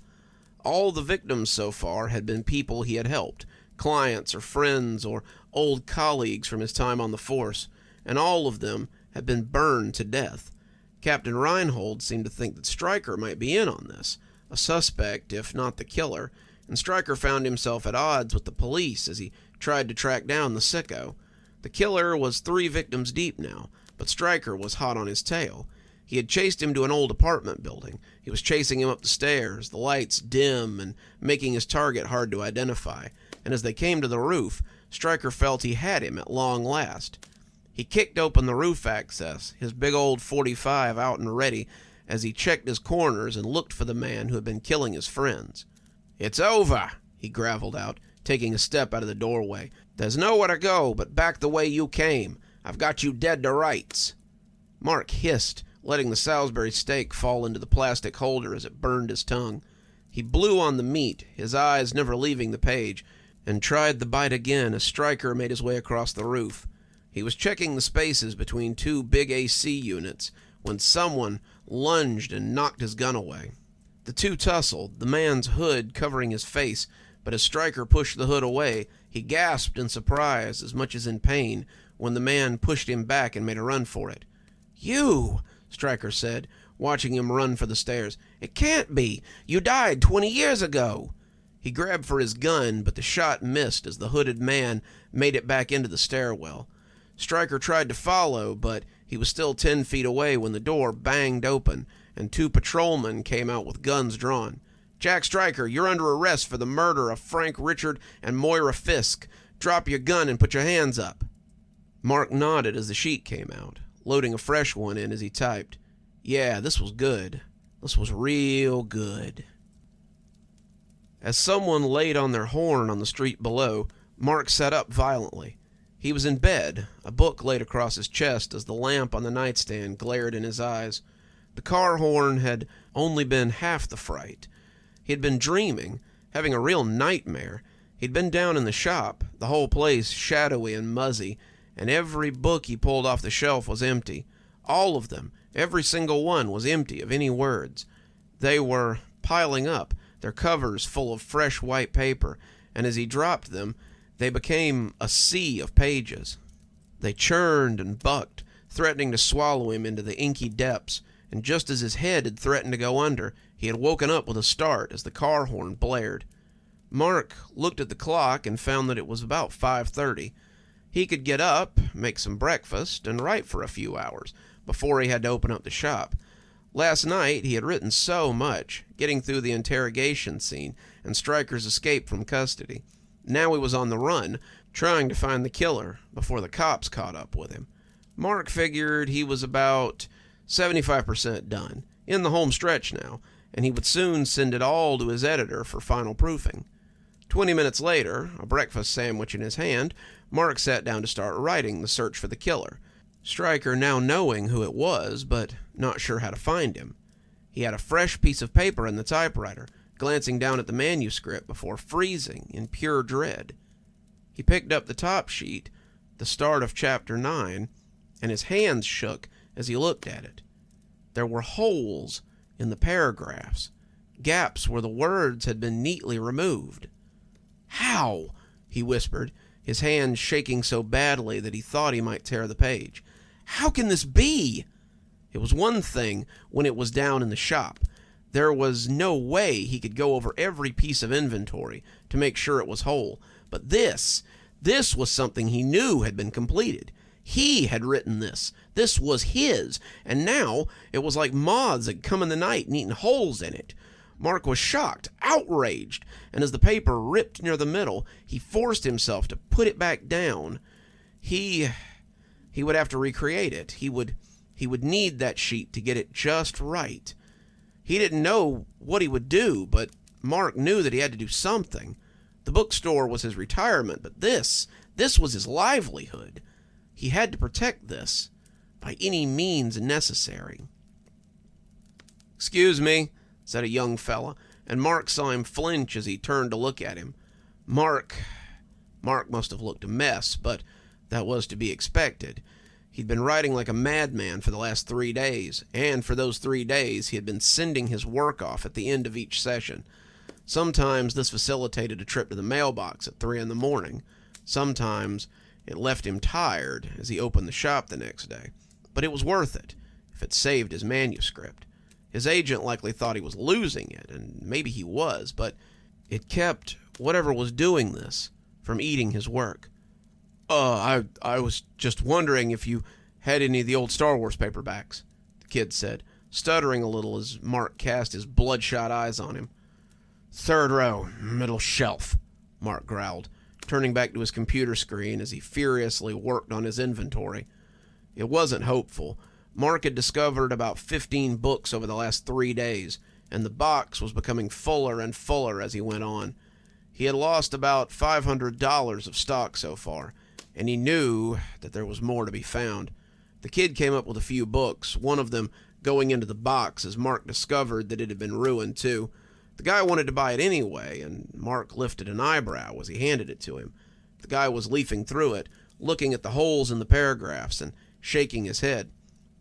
All the victims so far had been people he had helped, clients or friends or old colleagues from his time on the force, and all of them had been burned to death. Captain Reinhold seemed to think that Stryker might be in on this, a suspect if not the killer, and Stryker found himself at odds with the police as he tried to track down the sicko. The killer was 3 victims deep now, but Stryker was hot on his tail. He had chased him to an old apartment building. He was chasing him up the stairs, the lights dim and making his target hard to identify, and as they came to the roof, Stryker felt he had him at long last. He kicked open the roof access, his big old .45 out and ready, as he checked his corners and looked for the man who had been killing his friends. "It's over," he graveled out, taking a step out of the doorway. "There's nowhere to go but back the way you came. I've got you dead to rights." Mark hissed, letting the Salisbury steak fall into the plastic holder as it burned his tongue. He blew on the meat, his eyes never leaving the page, and tried the bite again as Stryker made his way across the roof. He was checking the spaces between 2 big AC units when someone lunged and knocked his gun away. The two tussled, the man's hood covering his face, but as Stryker pushed the hood away, he gasped in surprise as much as in pain when the man pushed him back and made a run for it. "You!" Stryker said, watching him run for the stairs. "It can't be! You died 20 years ago!" He grabbed for his gun, but the shot missed as the hooded man made it back into the stairwell. Stryker tried to follow, but he was still 10 feet away when the door banged open, and 2 patrolmen came out with guns drawn. "Jack Stryker, you're under arrest for the murder of Frank Richard and Moira Fisk. Drop your gun and put your hands up." Mark nodded as the sheet came out, loading a fresh one in as he typed. Yeah, this was good. This was real good. As someone laid on their horn on the street below, Mark sat up violently. He was in bed, a book laid across his chest as the lamp on the nightstand glared in his eyes. The car horn had only been half the fright. He had been dreaming, having a real nightmare. He'd been down in the shop, the whole place shadowy and muzzy, and every book he pulled off the shelf was empty. All of them, every single one, was empty of any words. They were piling up, their covers full of fresh white paper, and as he dropped them, they became a sea of pages. They churned and bucked, threatening to swallow him into the inky depths, and just as his head had threatened to go under, he had woken up with a start as the car horn blared. Mark looked at the clock and found that it was about 5:30. He could get up, make some breakfast, and write for a few hours before he had to open up the shop. Last night he had written so much, getting through the interrogation scene and Stryker's escape from custody. Now he was on the run, trying to find the killer before the cops caught up with him. Mark figured he was about 75% done, in the home stretch now, and he would soon send it all to his editor for final proofing. 20 minutes later, a breakfast sandwich in his hand, Mark sat down to start writing the search for the killer, Stryker now knowing who it was, but not sure how to find him. He had a fresh piece of paper in the typewriter, glancing down at the manuscript before freezing in pure dread. He picked up the top sheet, the start of Chapter 9, and his hands shook as he looked at it. There were holes in the paragraphs, gaps where the words had been neatly removed. "How?" he whispered, his hands shaking so badly that he thought he might tear the page. "How can this be?" It was one thing when it was down in the shop. There was no way he could go over every piece of inventory to make sure it was whole. But this was something he knew had been completed. He had written this. This was his. And now it was like moths had come in the night and eaten holes in it. Mark was shocked, outraged, and as the paper ripped near the middle, he forced himself to put it back down. He would have to recreate it. He would need that sheet to get it just right. He didn't know what he would do, but Mark knew that he had to do something. The bookstore was his retirement, but this was his livelihood. He had to protect this by any means necessary. "Excuse me," said a young fella, and Mark saw him flinch as he turned to look at him. Mark must have looked a mess, but that was to be expected. He'd been writing like a madman for the last 3 days, and for those 3 days he had been sending his work off at the end of each session. Sometimes this facilitated a trip to the mailbox at 3 a.m. Sometimes it left him tired as he opened the shop the next day. But it was worth it, if it saved his manuscript. His agent likely thought he was losing it, and maybe he was, but it kept whatever was doing this from eating his work. I was just wondering if you had any of the old Star Wars paperbacks," the kid said, stuttering a little as Mark cast his bloodshot eyes on him. "Third row, middle shelf," Mark growled, turning back to his computer screen as he furiously worked on his inventory. It wasn't hopeful. Mark had discovered about 15 books over the last 3 days, and the box was becoming fuller and fuller as he went on. He had lost about $500 of stock so far, and he knew that there was more to be found. The kid came up with a few books, one of them going into the box as Mark discovered that it had been ruined too. The guy wanted to buy it anyway, and Mark lifted an eyebrow as he handed it to him. The guy was leafing through it, looking at the holes in the paragraphs and shaking his head.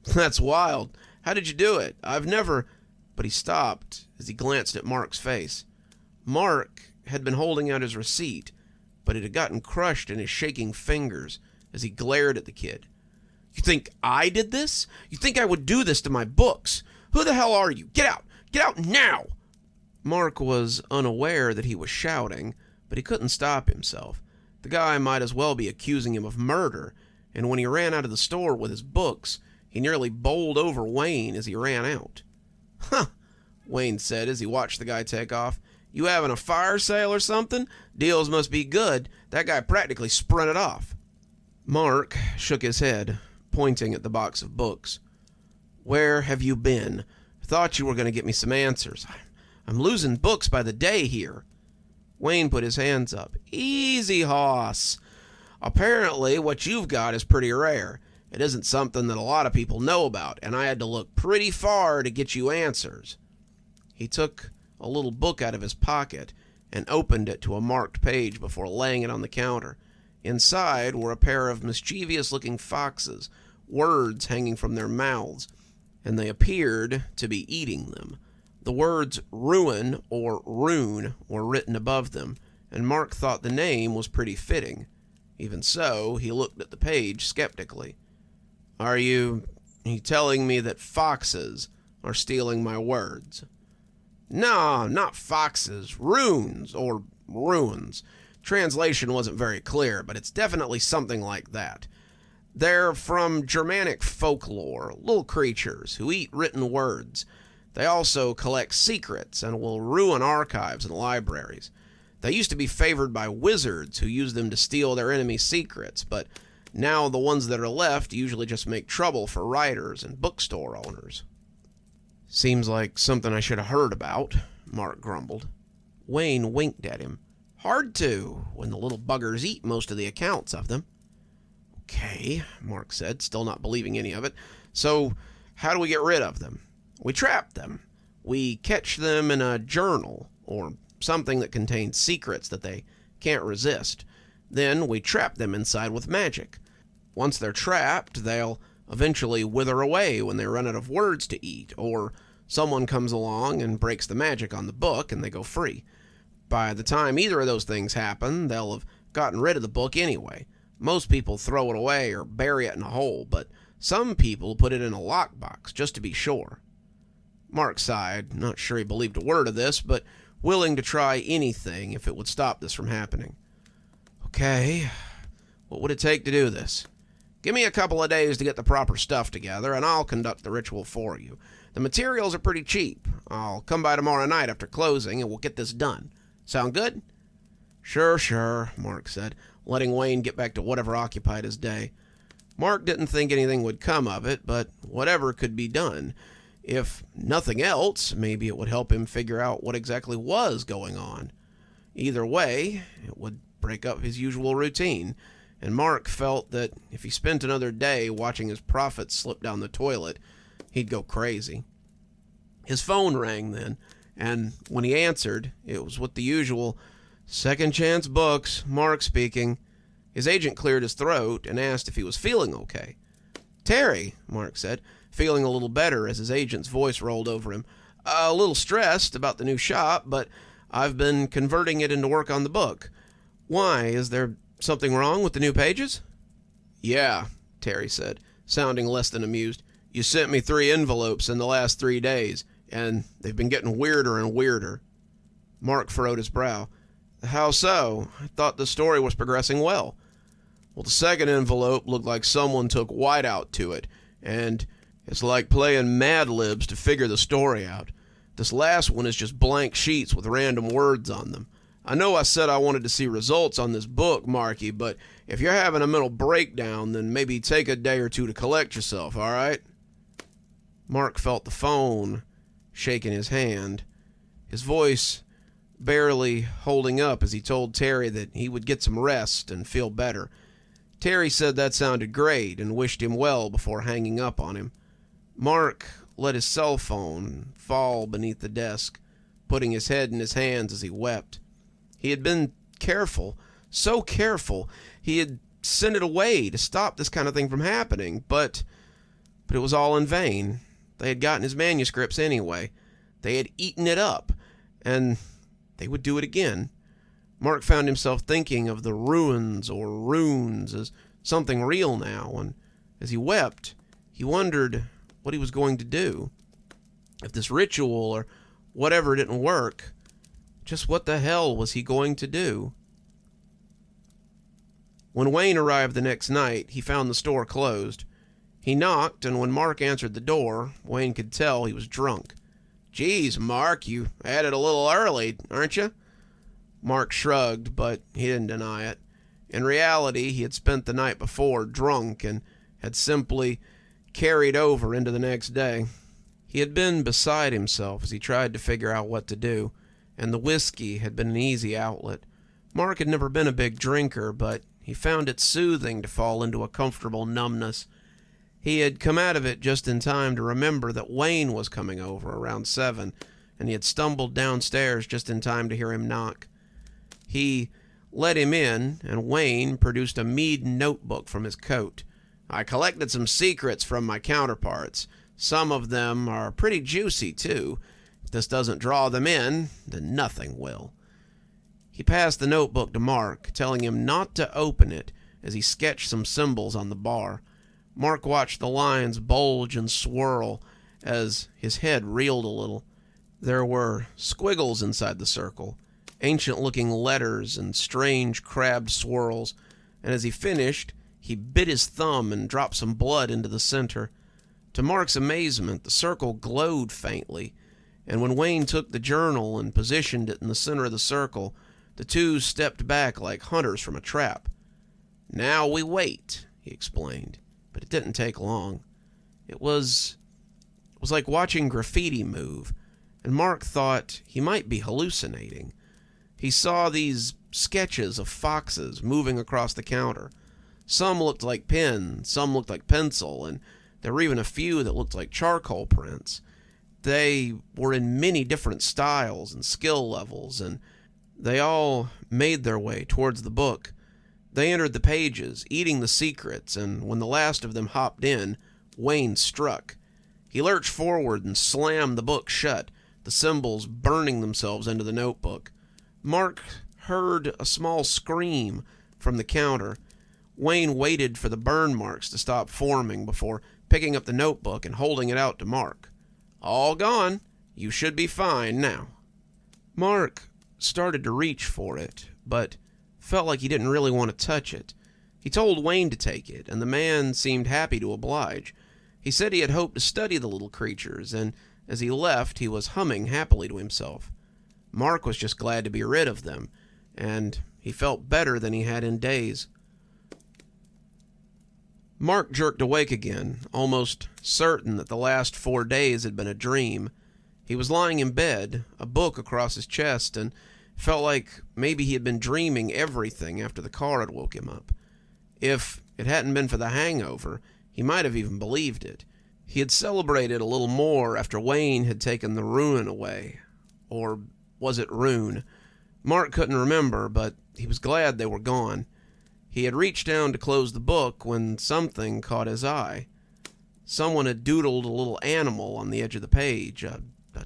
"That's wild. How did you do it? I've never—" But he stopped as he glanced at Mark's face. Mark had been holding out his receipt, but it had gotten crushed in his shaking fingers as he glared at the kid. "You think I did this? You think I would do this to my books? Who the hell are you? Get out! Get out now!" Mark was unaware that he was shouting, but he couldn't stop himself. The guy might as well be accusing him of murder, and when he ran out of the store with his books, he nearly bowled over Wayne as he ran out. "Huh," Wayne said as he watched the guy take off. "You having a fire sale or something? Deals must be good. That guy practically sprinted off." Mark shook his head, pointing at the box of books. "Where have you been? Thought you were going to get me some answers. I'm losing books by the day here." Wayne put his hands up. "Easy, hoss. Apparently what you've got is pretty rare. It isn't something that a lot of people know about, and I had to look pretty far to get you answers." He took a little book out of his pocket and opened it to a marked page before laying it on the counter. Inside were a pair of mischievous-looking foxes, words hanging from their mouths, and they appeared to be eating them. The words ruin or rune were written above them, and Mark thought the name was pretty fitting. Even so, he looked at the page skeptically. Are you telling me that foxes are stealing my words?" "No, not foxes. Runes, or ruins. Translation wasn't very clear, but it's definitely something like that. They're from Germanic folklore, little creatures who eat written words. They also collect secrets and will ruin archives and libraries. They used to be favored by wizards who used them to steal their enemies' secrets, but now the ones that are left usually just make trouble for writers and bookstore owners. Seems like something I should have heard about, Mark grumbled. Wayne winked at him. Hard to, when the little buggers eat most of the accounts of them. Okay, Mark said, still not believing any of it. So, how do we get rid of them? We trap them. We catch them in a journal, or something that contains secrets that they can't resist. Then we trap them inside with magic. Once they're trapped, they'll eventually wither away when they run out of words to eat, or someone comes along and breaks the magic on the book and they go free. By the time either of those things happen, they'll have gotten rid of the book anyway. Most people throw it away or bury it in a hole, but some people put it in a lockbox just to be sure. Mark sighed, not sure he believed a word of this, but willing to try anything if it would stop this from happening. Okay, what would it take to do this? Give me a couple of days to get the proper stuff together, and I'll conduct the ritual for you. The materials are pretty cheap. I'll come by tomorrow night after closing, and we'll get this done. Sound good? Sure, Mark said, letting Wayne get back to whatever occupied his day. Mark didn't think anything would come of it, but whatever could be done. If nothing else, maybe it would help him figure out what exactly was going on. Either way, it would break up his usual routine, and Mark felt that if he spent another day watching his profits slip down the toilet, he'd go crazy. His phone rang then, and when he answered, it was with the usual, "Second Chance Books, Mark speaking." His agent cleared his throat and asked if he was feeling okay. "Terry," Mark said, feeling a little better as his agent's voice rolled over him. "A little stressed about the new shop, but I've been converting it into work on the book. Why, is there something wrong with the new pages?" "Yeah," Terry said, sounding less than amused. "You sent me 3 envelopes in the last 3 days, and they've been getting weirder and weirder." Mark furrowed his brow. "How so? I thought the story was progressing well." "Well, the second envelope looked like someone took whiteout to it, and it's like playing Mad Libs to figure the story out. This last one is just blank sheets with random words on them. I know I said I wanted to see results on this book, Marky, but if you're having a mental breakdown, then maybe take a day or two to collect yourself, all right?" Mark felt the phone shake in his hand, his voice barely holding up as he told Terry that he would get some rest and feel better. Terry said that sounded great and wished him well before hanging up on him. Mark let his cell phone fall beneath the desk, putting his head in his hands as he wept. He had been careful, so careful, he had sent it away to stop this kind of thing from happening, but it was all in vain. They had gotten his manuscripts anyway. They had eaten it up, and they would do it again. Mark found himself thinking of the ruins or runes as something real now, and as he wept, he wondered what he was going to do. If this ritual or whatever didn't work, just what the hell was he going to do? When Wayne arrived the next night, he found the store closed. He knocked, and when Mark answered the door, Wayne could tell he was drunk. "Geez, Mark, you had it a little early, aren't you?" Mark shrugged, but he didn't deny it. In reality, he had spent the night before drunk and had simply carried over into the next day. He had been beside himself as he tried to figure out what to do, and the whiskey had been an easy outlet. Mark had never been a big drinker, but he found it soothing to fall into a comfortable numbness. He had come out of it just in time to remember that Wayne was coming over around 7, and he had stumbled downstairs just in time to hear him knock. He let him in, and Wayne produced a Mead notebook from his coat. "I collected some secrets from my counterparts. Some of them are pretty juicy, too. If this doesn't draw them in, then nothing will." He passed the notebook to Mark, telling him not to open it as he sketched some symbols on the bar. Mark watched the lines bulge and swirl as his head reeled a little. There were squiggles inside the circle, ancient-looking letters and strange crabbed swirls, and as he finished, he bit his thumb and dropped some blood into the center. To Mark's amazement, the circle glowed faintly, and when Wayne took the journal and positioned it in the center of the circle, the two stepped back like hunters from a trap. "Now we wait," he explained, but it didn't take long. It was like watching graffiti move, and Mark thought he might be hallucinating. He saw these sketches of foxes moving across the counter. Some looked like pen, some looked like pencil, and there were even a few that looked like charcoal prints. They were in many different styles and skill levels, and they all made their way towards the book. They entered the pages, eating the secrets, and when the last of them hopped in, Wayne struck. He lurched forward and slammed the book shut, the symbols burning themselves into the notebook. Mark heard a small scream from the counter. Wayne waited for the burn marks to stop forming before picking up the notebook and holding it out to Mark. "All gone. You should be fine now." Mark started to reach for it, but felt like he didn't really want to touch it. He told Wayne to take it, and the man seemed happy to oblige. He said he had hoped to study the little creatures, and as he left, he was humming happily to himself. Mark was just glad to be rid of them, and he felt better than he had in days. Mark jerked awake again, almost certain that the last 4 days had been a dream. He was lying in bed, a book across his chest, and felt like maybe he had been dreaming everything after the car had woke him up. If it hadn't been for the hangover, he might have even believed it. He had celebrated a little more after Wayne had taken the ruin away. Or was it rune? Mark couldn't remember, but he was glad they were gone. He had reached down to close the book when something caught his eye. Someone had doodled a little animal on the edge of the page, a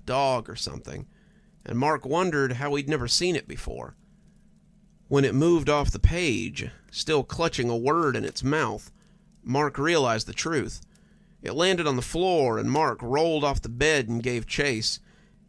dog or something, and Mark wondered how he'd never seen it before. When it moved off the page, still clutching a word in its mouth, Mark realized the truth. It landed on the floor, and Mark rolled off the bed and gave chase.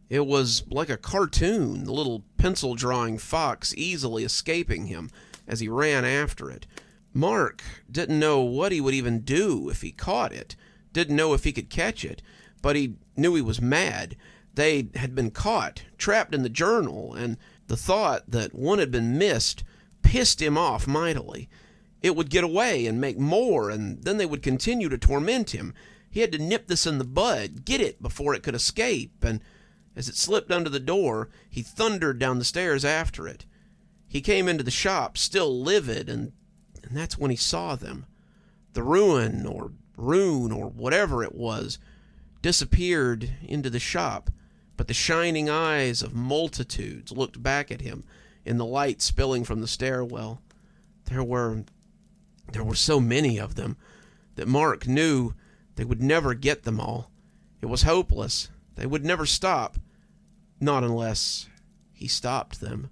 It was like a cartoon, the little pencil-drawing fox easily escaping him as he ran after it. Mark didn't know what he would even do if he caught it, didn't know if he could catch it, but he knew he was mad. They had been caught, trapped in the journal, and the thought that one had been missed pissed him off mightily. It would get away and make more, and then they would continue to torment him. He had to nip this in the bud, get it before it could escape, and as it slipped under the door, he thundered down the stairs after it. He came into the shop, still livid, and that's when he saw them. The ruin, or rune, or whatever it was, disappeared into the shop, but the shining eyes of multitudes looked back at him in the light spilling from the stairwell. There were so many of them that Mark knew they would never get them all. It was hopeless. They would never stop. Not unless he stopped them.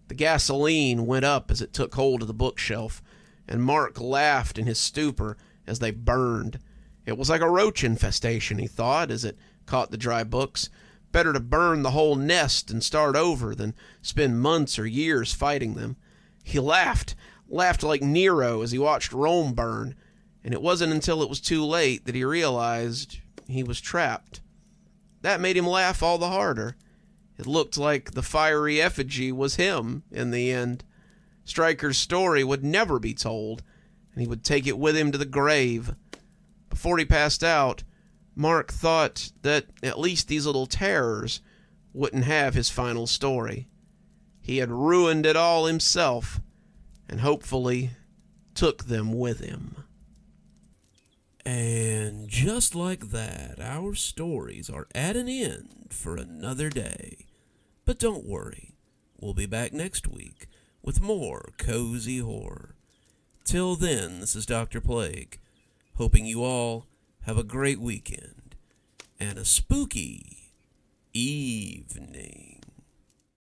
The gasoline went up as it took hold of the bookshelf, and Mark laughed in his stupor as they burned. It was like a roach infestation, he thought, as it caught the dry books. Better to burn the whole nest and start over than spend months or years fighting them. He laughed like Nero as he watched Rome burn, and it wasn't until it was too late that he realized he was trapped. That made him laugh all the harder. It looked like the fiery effigy was him in the end. Stryker's story would never be told, and he would take it with him to the grave. Before he passed out, Mark thought that at least these little terrors wouldn't have his final story. He had ruined it all himself, and hopefully took them with him. And just like that, our stories are at an end for another day. But don't worry, we'll be back next week with more cozy horror. Till then, this is Dr. Plague, hoping you all have a great weekend and a spooky evening.